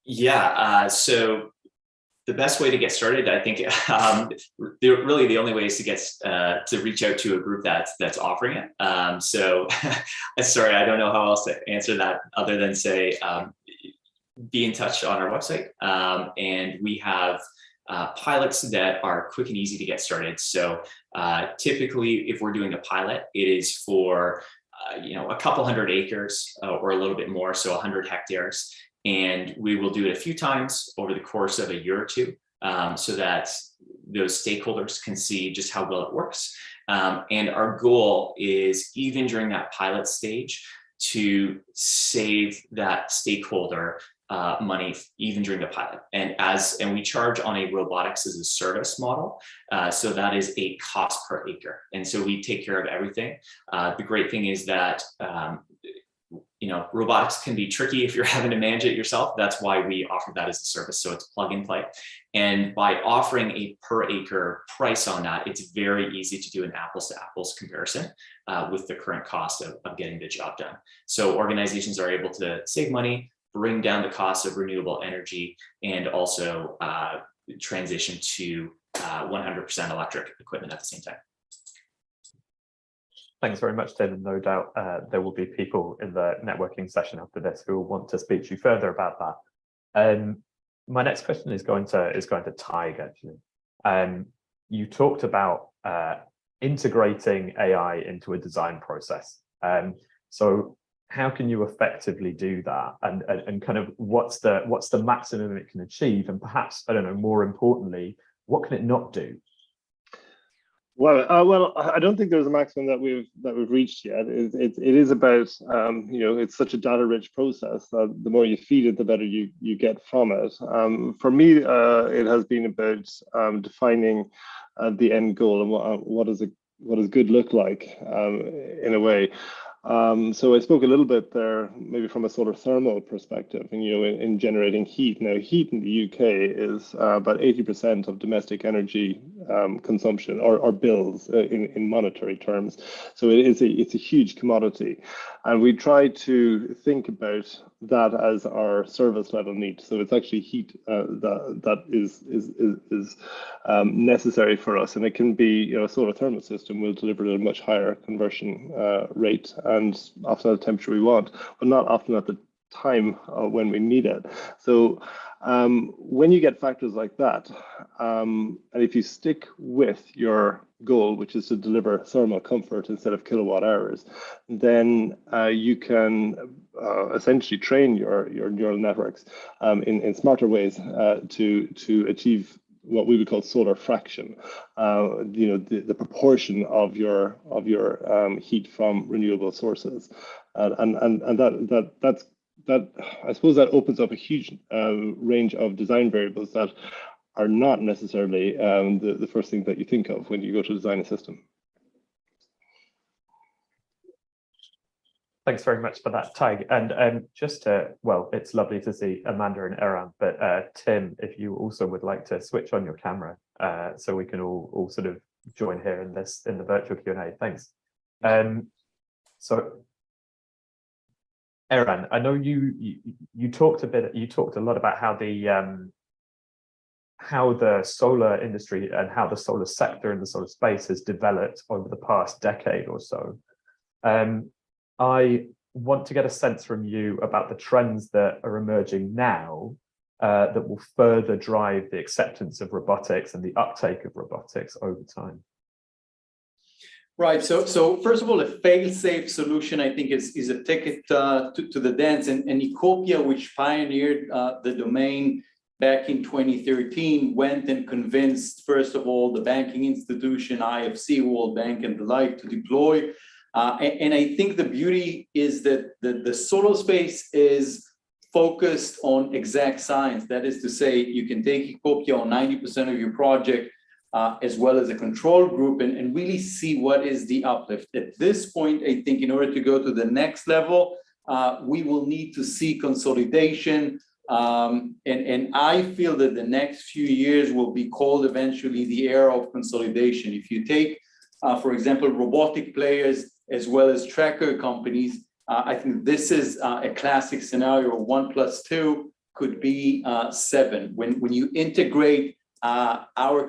Yeah, so the best way to get started, I think, really the only way is to get to reach out to a group that's offering it. So, sorry, I don't know how else to answer that other than say, be in touch on our website, and we have pilots that are quick and easy to get started. So, typically, if we're doing a pilot, it is for a couple hundred acres or a little bit more, so 100 hectares. And we will do it a few times over the course of a year or 2, so that those stakeholders can see just how well it works. And our goal is, even during that pilot stage, to save that stakeholder money even during the pilot. And we charge on a robotics as a service model. So that is a cost per acre. And so we take care of everything. The great thing is that robotics can be tricky if you're having to manage it yourself. That's why we offer that as a service. So it's plug and play. And by offering a per acre price on that, it's very easy to do an apples to apples comparison with the current cost of getting the job done. So organizations are able to save money, bring down the cost of renewable energy, and also transition to 100% electric equipment at the same time. Thanks very much, Tim, and no doubt there will be people in the networking session after this who will want to speak to you further about that. My next question is going to Tig, actually. You talked about integrating AI into a design process. So how can you effectively do that, and kind of what's the maximum it can achieve, and perhaps, I don't know, more importantly, what can it not do? Well, I don't think there's a maximum that we've reached yet. It is about it's such a data-rich process that the more you feed it, the better you get from it. For me, it has been about defining the end goal and what does good look like in a way. So I spoke a little bit there, maybe from a solar thermal perspective, and in generating heat. Now, heat in the UK is about 80% of domestic energy consumption or bills in monetary terms. So it's a huge commodity, and we try to think about that as our service level need. So it's actually heat that is necessary for us, and it can be a solar thermal system will deliver at a much higher conversion rate, and often at the temperature we want, but not often at the time when we need it. So when you get factors like that, and if you stick with your goal, which is to deliver thermal comfort instead of kilowatt hours, then you can essentially train your neural networks in smarter ways to achieve what we would call solar fraction, the proportion of your heat from renewable sources, and that I suppose that opens up a huge range of design variables that are not necessarily the first thing that you think of when you go to design a system. Thanks very much for that, Tig. And just to, well, it's lovely to see Amanda and Eran, but Tim, if you also would like to switch on your camera so we can all sort of join here in the virtual Q&A. Thanks. So Eran, I know you talked a lot about how the solar industry and how the solar sector and the solar space has developed over the past decade or so. I want to get a sense from you about the trends that are emerging now that will further drive the acceptance of robotics and the uptake of robotics over time. Right. So first of all, a fail-safe solution, I think, is a ticket to the dance. And Ecopia, which pioneered the domain back in 2013, went and convinced, first of all, the banking institution, IFC, World Bank, and the like to deploy. And I think the beauty is that the solar space is focused on exact science. That is to say, you can take Ecopia on 90% of your project, as well as a control group, and really see what is the uplift. At this point, I think in order to go to the next level, we will need to see consolidation. And I feel that the next few years will be called eventually the era of consolidation. If you take, for example, robotic players as well as tracker companies, I think this is a classic scenario. 1 + 2 could be 7. When you integrate our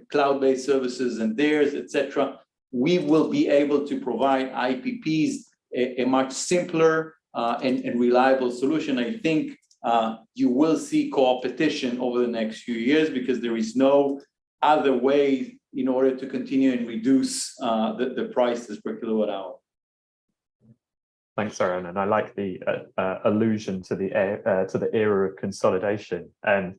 cloud-based services and theirs, etc., we will be able to provide IPPs a much simpler and reliable solution. I think you will see competition over the next few years because there is no other way in order to continue and reduce the prices per kilowatt hour. Thanks, Aaron, and I like the allusion to the era of consolidation. And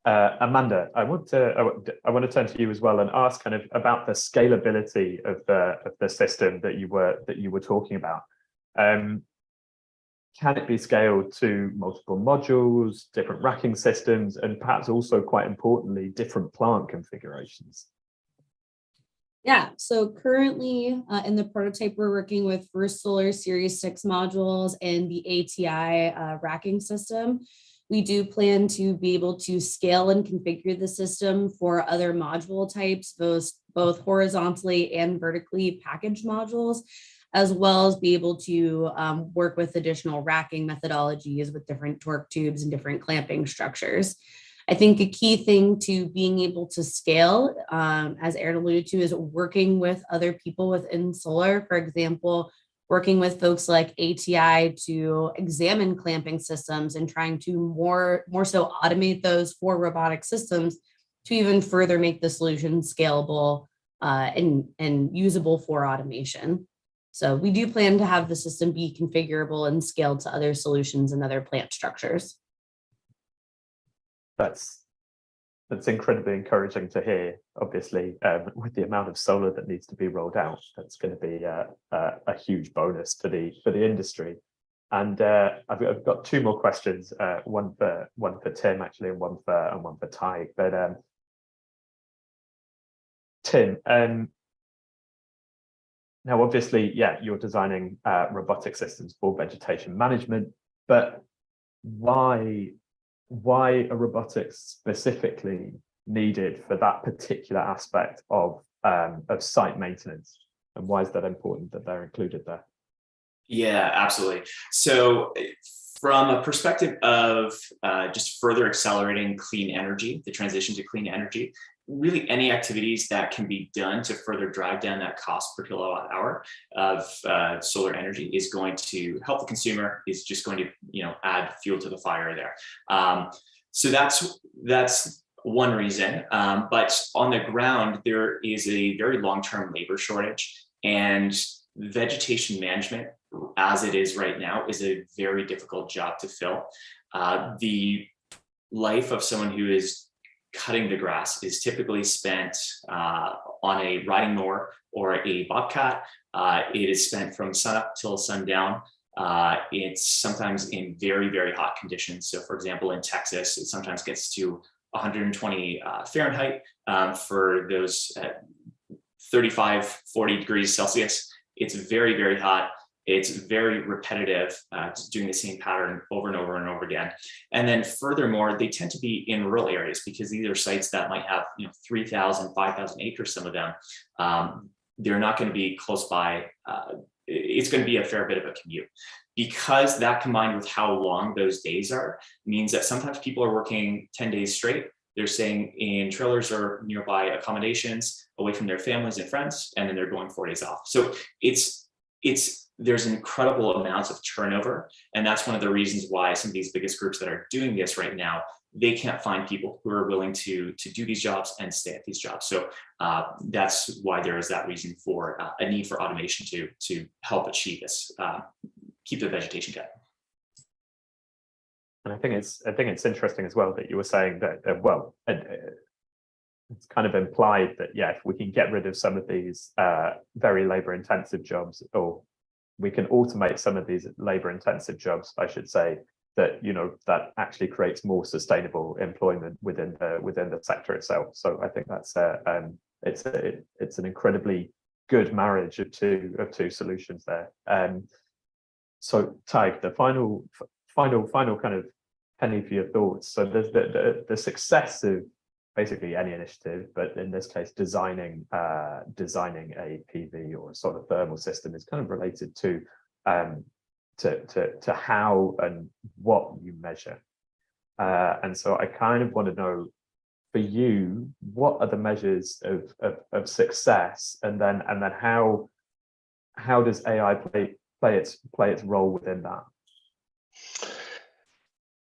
Amanda, I want to turn to you as well and ask kind of about the scalability of the system that you were talking about. Can it be scaled to multiple modules, different racking systems, and perhaps also, quite importantly, different plant configurations? Yeah, so currently in the prototype, we're working with First Solar Series 6 modules and the ATI racking system. We do plan to be able to scale and configure the system for other module types, both horizontally and vertically packaged modules, as well as be able to work with additional racking methodologies with different torque tubes and different clamping structures. I think a key thing to being able to scale, as Aaron alluded to, is working with other people within solar. For example, working with folks like ATI to examine clamping systems and trying to more so automate those for robotic systems to even further make the solution scalable and usable for automation. So we do plan to have the system be configurable and scaled to other solutions and other plant structures. That's incredibly encouraging to hear. Obviously, with the amount of solar that needs to be rolled out, that's going to be a huge bonus for the industry. And I've got 2 more questions, one for Tim actually, and one for Tig. But Tim, now obviously, yeah, you're designing robotic systems for vegetation management, but why are robotics specifically needed for that particular aspect of site maintenance, and why is that important that they're included there? Yeah, absolutely. So from a perspective of just further accelerating clean energy, the transition to clean energy, really any activities that can be done to further drive down that cost per kilowatt hour of solar energy is going to help the consumer, is just going to, add fuel to the fire there. So that's one reason, but on the ground, there is a very long-term labor shortage, and vegetation management, as it is right now, is a very difficult job to fill. The life of someone who is cutting the grass is typically spent on a riding mower or a bobcat. It is spent from sunup till sundown. It's sometimes in very, very hot conditions. So for example, in Texas, it sometimes gets to 120 Fahrenheit for those 35, 40 degrees Celsius. It's very, very hot. It's very repetitive, doing the same pattern over and over and over again. And then furthermore, they tend to be in rural areas because these are sites that might have 3,000, 5,000 acres, some of them. They're not going to be close by. It's going to be a fair bit of a commute. Because that, combined with how long those days are, means that sometimes people are working 10 days straight. They're staying in trailers or nearby accommodations away from their families and friends, and then they're going 4 days off. So there's incredible amounts of turnover, and that's one of the reasons why some of these biggest groups that are doing this right now, they can't find people who are willing to do these jobs and stay at these jobs. So that's why there is that reason for a need for automation to help achieve this, keep the vegetation down. And I think it's interesting as well that you were saying that it's kind of implied that if we can get rid of some of these very labor-intensive jobs, or we can automate some of these labor-intensive jobs, I should say, that that actually creates more sustainable employment within the sector itself. So I think that's it's an incredibly good marriage of two solutions there. So Tig, the final kind of penny for your thoughts. So there's the success of basically any initiative, but in this case, designing a PV or a solar thermal system is kind of related to how and what you measure. And so I kind of want to know, for you, what are the measures of success, and then how does AI play its role within that?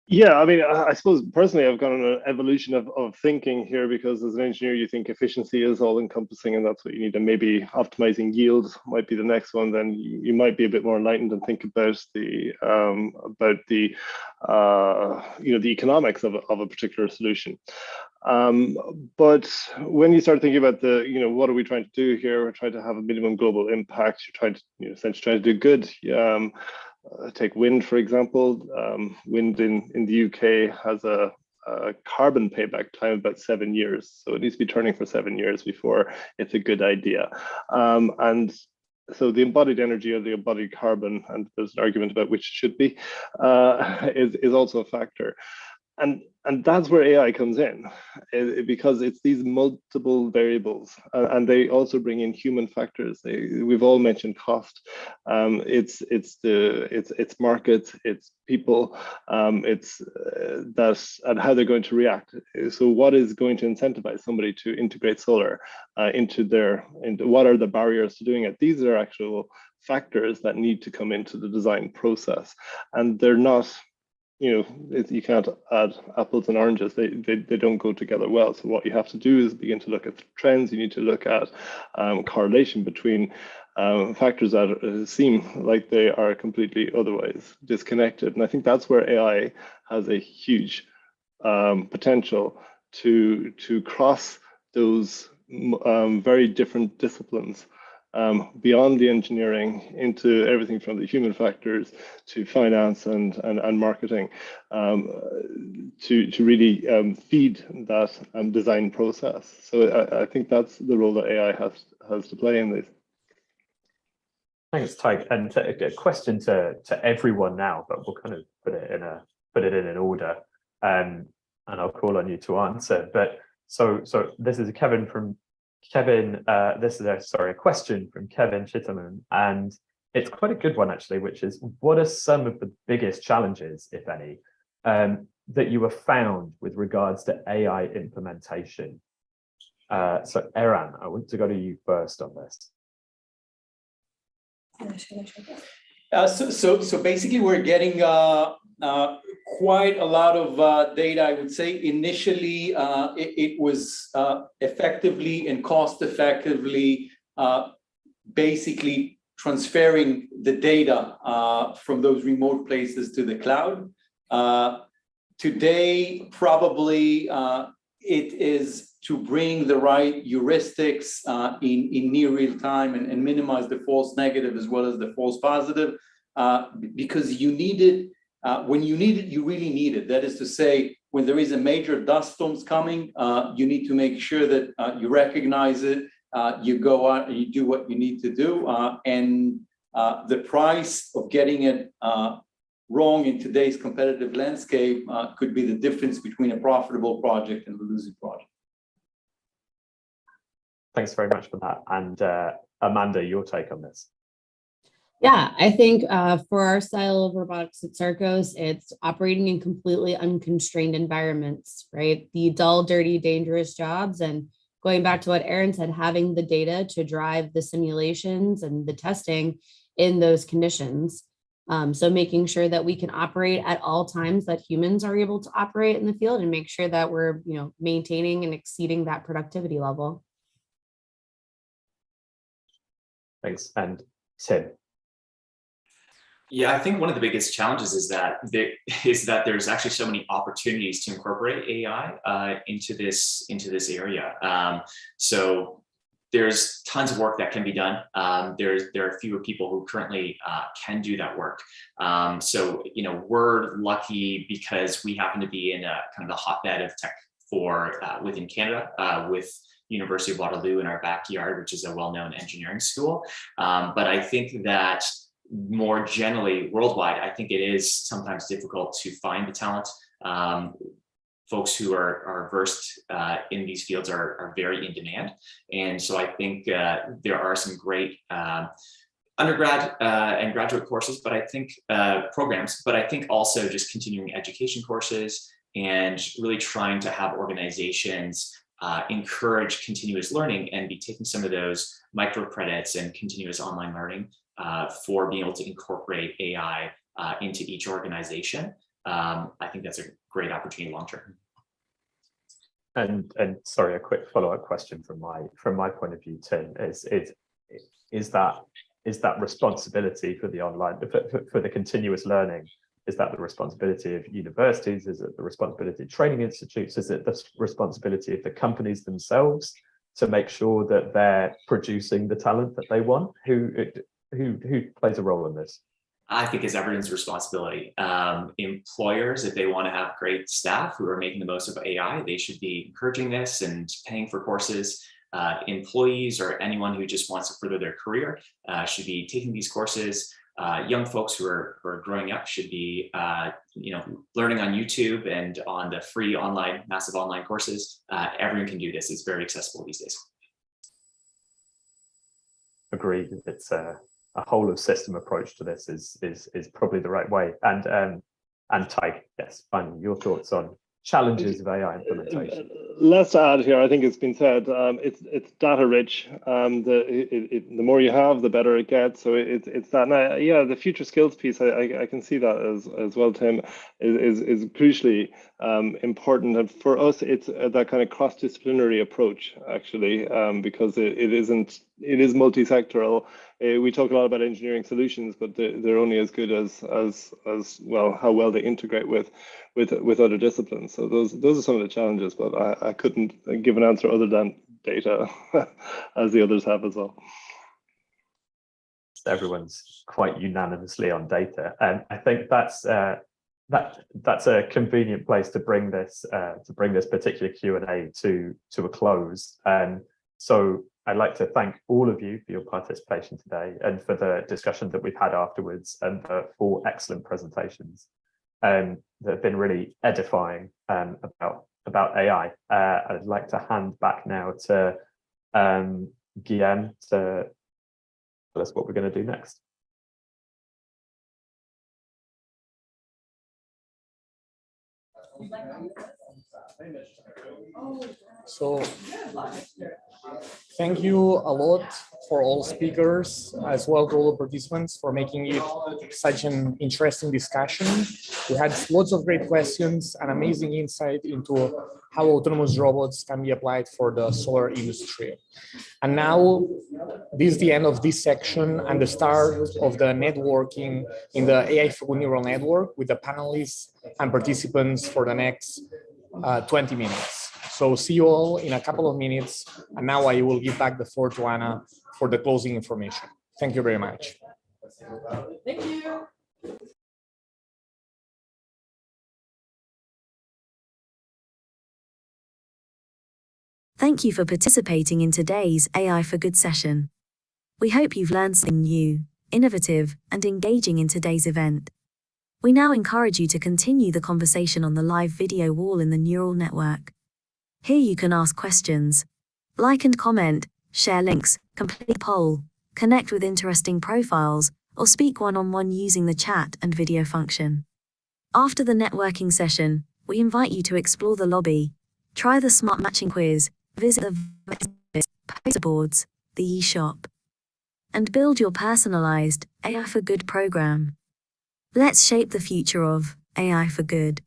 Yeah, I mean, I suppose personally, I've gone on an evolution of thinking here, because as an engineer, you think efficiency is all encompassing and that's what you need. And maybe optimizing yield might be the next one. Then you might be a bit more enlightened and think about the economics of a particular solution. But when you start thinking about what are we trying to do here? We're trying to have a minimum global impact. You're trying to, essentially trying to do good. Take wind, for example. Wind in the UK has a carbon payback time of about 7 years. So it needs to be turning for 7 years before it's a good idea. And so the embodied energy or the embodied carbon, and there's an argument about which it should be, is also a factor. And that's where AI comes in, because it's these multiple variables, and they also bring in human factors. We've all mentioned cost. It's markets, it's people, it's that, and how they're going to react. So what is going to incentivize somebody to integrate solar into what are the barriers to doing it? These are actual factors that need to come into the design process, and they're not. You can't add apples and oranges. They don't go together well. So what you have to do is begin to look at trends. You need to look at correlation between factors that seem like they are completely otherwise disconnected. And I think that's where AI has a huge potential to cross those very different disciplines. Beyond the engineering into everything from the human factors to finance and marketing, to really feed that design process. So I think that's the role that AI has to play in this. Thanks, Tig. And a question to everyone now, but we'll kind of put it in an order, and I'll call on you to answer. But so this is a question from Kevin Chitterman, and it's quite a good one actually, which is, what are some of the biggest challenges, if any, that you have found with regards to AI implementation? So Eran, I want to go to you first on this. So basically, we're getting quite a lot of data. I would say initially it was effectively and cost effectively basically transferring the data from those remote places to the cloud. Today, probably it is to bring the right heuristics in near real time and minimize the false negative as well as the false positive, because you need it when you need it, you really need it. That is to say, when there is a major dust storms coming, you need to make sure that you recognize it, you go out and you do what you need to do, and the price of getting it wrong in today's competitive landscape could be the difference between a profitable project and a losing project. Thanks very much for that. And Amanda, your take on this? Yeah, I think for our style of robotics at Sarcos, it's operating in completely unconstrained environments, right? The dull, dirty, dangerous jobs. And going back to what Eran said, having the data to drive the simulations and the testing in those conditions. So making sure that we can operate at all times that humans are able to operate in the field and make sure that we're, maintaining and exceeding that productivity level. Thanks. And Tim. Yeah, I think one of the biggest challenges is that there's actually so many opportunities to incorporate AI into this area. So there's tons of work that can be done. There are fewer people who currently can do that work. So we're lucky because we happen to be in a kind of the hotbed of tech for within Canada with University of Waterloo in our backyard, which is a well-known engineering school. But I think that more generally worldwide, I think it is sometimes difficult to find the talent. Folks who are versed in these fields are very in demand. And so I think there are some great undergrad and graduate courses, but I think programs, but I think also just continuing education courses and really trying to have organizations encourage continuous learning and be taking some of those microcredits and continuous online learning for being able to incorporate AI into each organization. I think that's a great opportunity long term. And sorry, a quick follow-up question from my point of view, Tim, is that responsibility for the online for the continuous learning? Is that the responsibility of universities? Is it the responsibility of training institutes? Is it the responsibility of the companies themselves to make sure that they're producing the talent that they want? Who plays a role in this? I think it's everyone's responsibility. Employers, if they want to have great staff who are making the most of AI, they should be encouraging this and paying for courses. Employees or anyone who just wants to further their career should be taking these courses. Young folks who are growing up should be learning on YouTube and on the free massive online courses. Everyone can do this. It's very accessible these days. Agreed. It's a whole of system approach to this is probably the right way. And Tyke, yes, finally, your thoughts on challenges of AI implementation. Less to add here. I think it's been said. It's data rich. The more you have, the better it gets. So it's that. Now, yeah, the future skills piece. I can see that as well. Tim is crucially important, and for us, it's that kind of cross-disciplinary approach actually, because it is multi-sectoral. We talk a lot about engineering solutions, but they're only as good as well how well they integrate with other disciplines. So those are some of the challenges, but I couldn't give an answer other than data, as the others have as well. Everyone's quite unanimously on data, and I think that's a convenient place to bring this particular Q&A to a close. So I'd like to thank all of you for your participation today and for the discussion that we've had afterwards, and the 4 excellent presentations that have been really edifying about AI. I'd like to hand back now to Guillaume to tell us what we're going to do next. So thank you a lot for all speakers, as well as all the participants, for making it such an interesting discussion. We had lots of great questions and amazing insight into how autonomous robots can be applied for the solar industry. And now this is the end of this section and the start of the networking in the AI for Good neural network with the panelists and participants for the next 20 minutes. So see you all in a couple of minutes. And now I will give back the floor to Anna for the closing information. Thank you very much. Thank you. Thank you for participating in today's AI for Good session. We hope you've learned something new, innovative, and engaging in today's event. We now encourage you to continue the conversation on the live video wall in the neural network. Here you can ask questions, like and comment, share links, complete a poll, connect with interesting profiles, or speak one-on-one using the chat and video function. After the networking session, we invite you to explore the lobby, try the smart matching quiz, visit the poster boards, the e-shop, and build your personalized AI for Good program. Let's shape the future of AI for Good.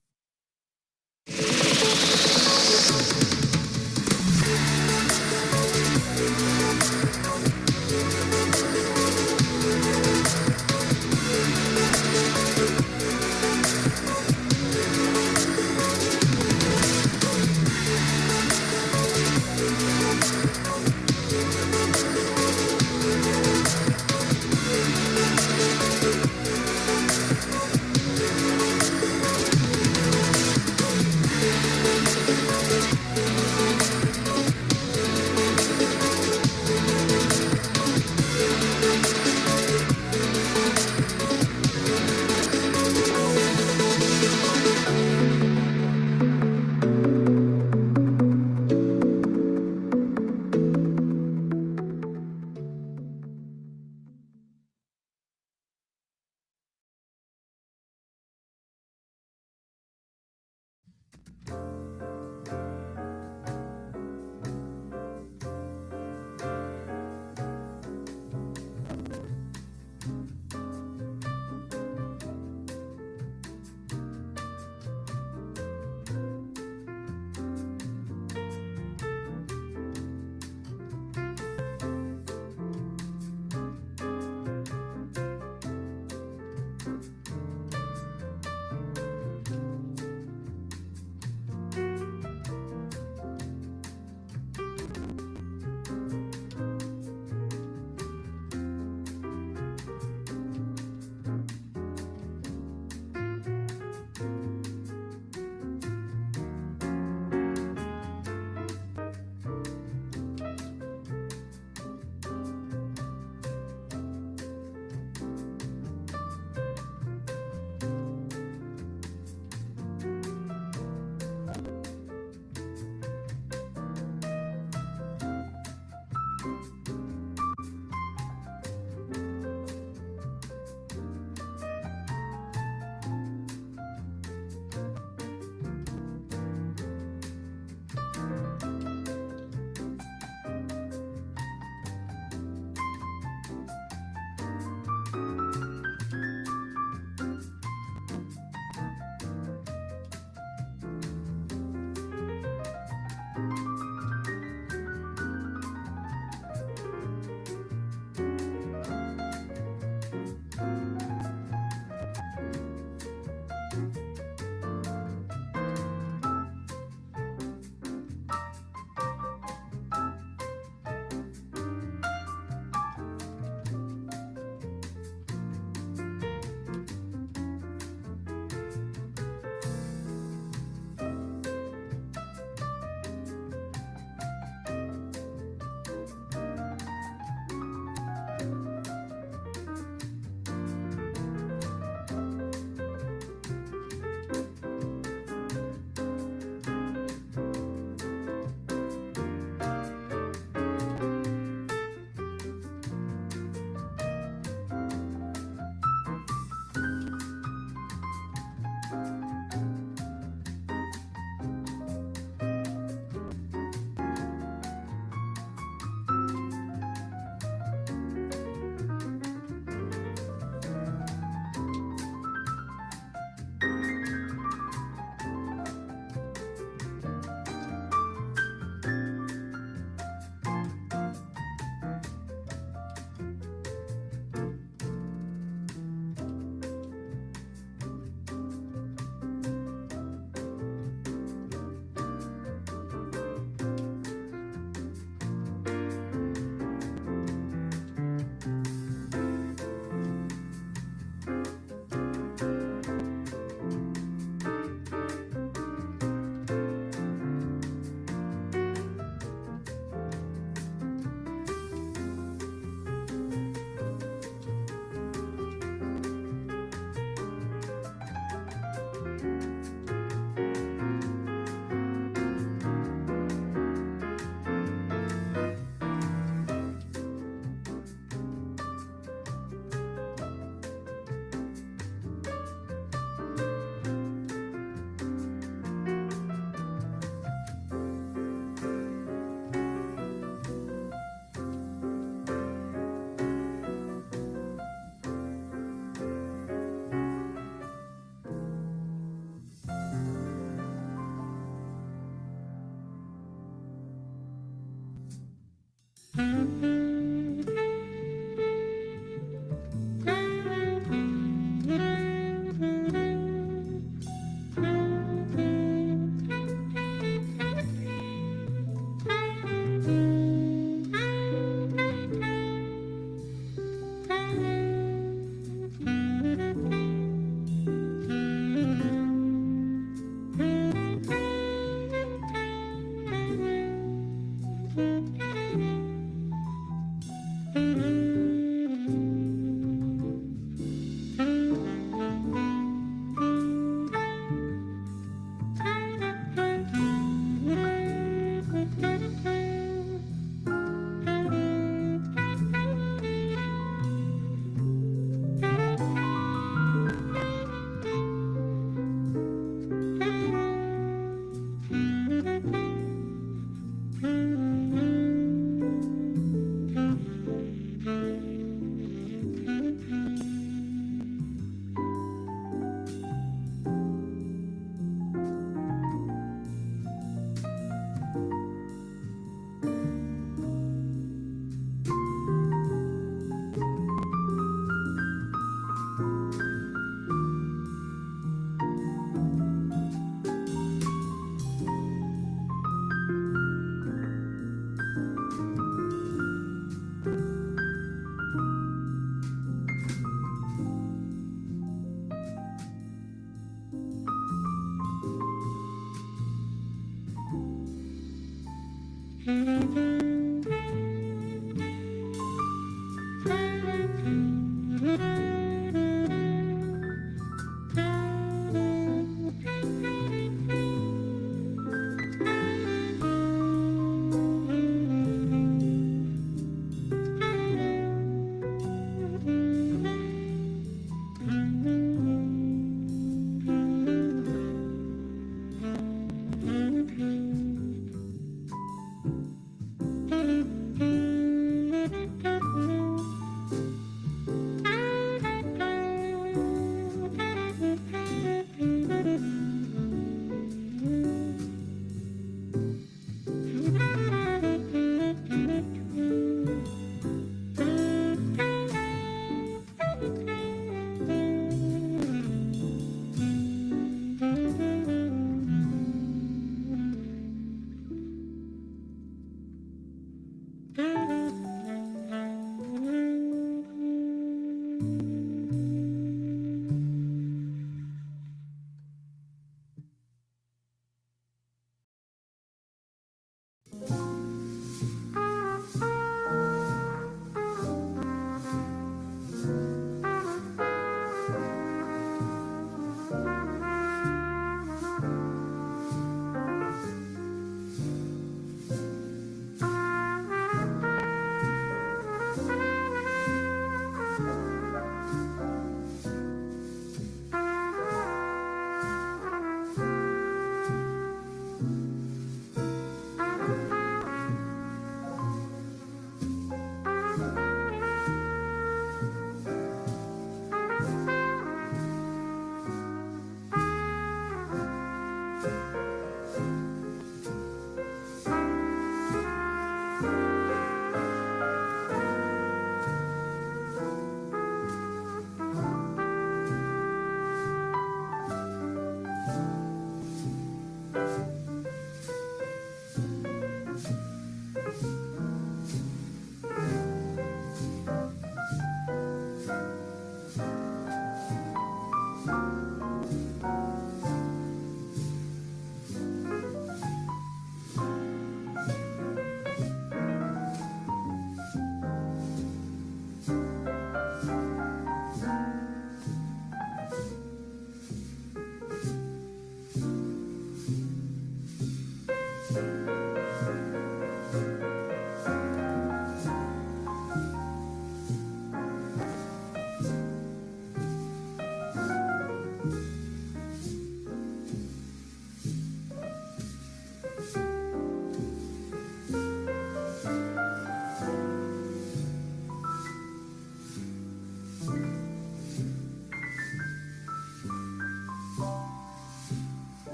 Mm-hmm.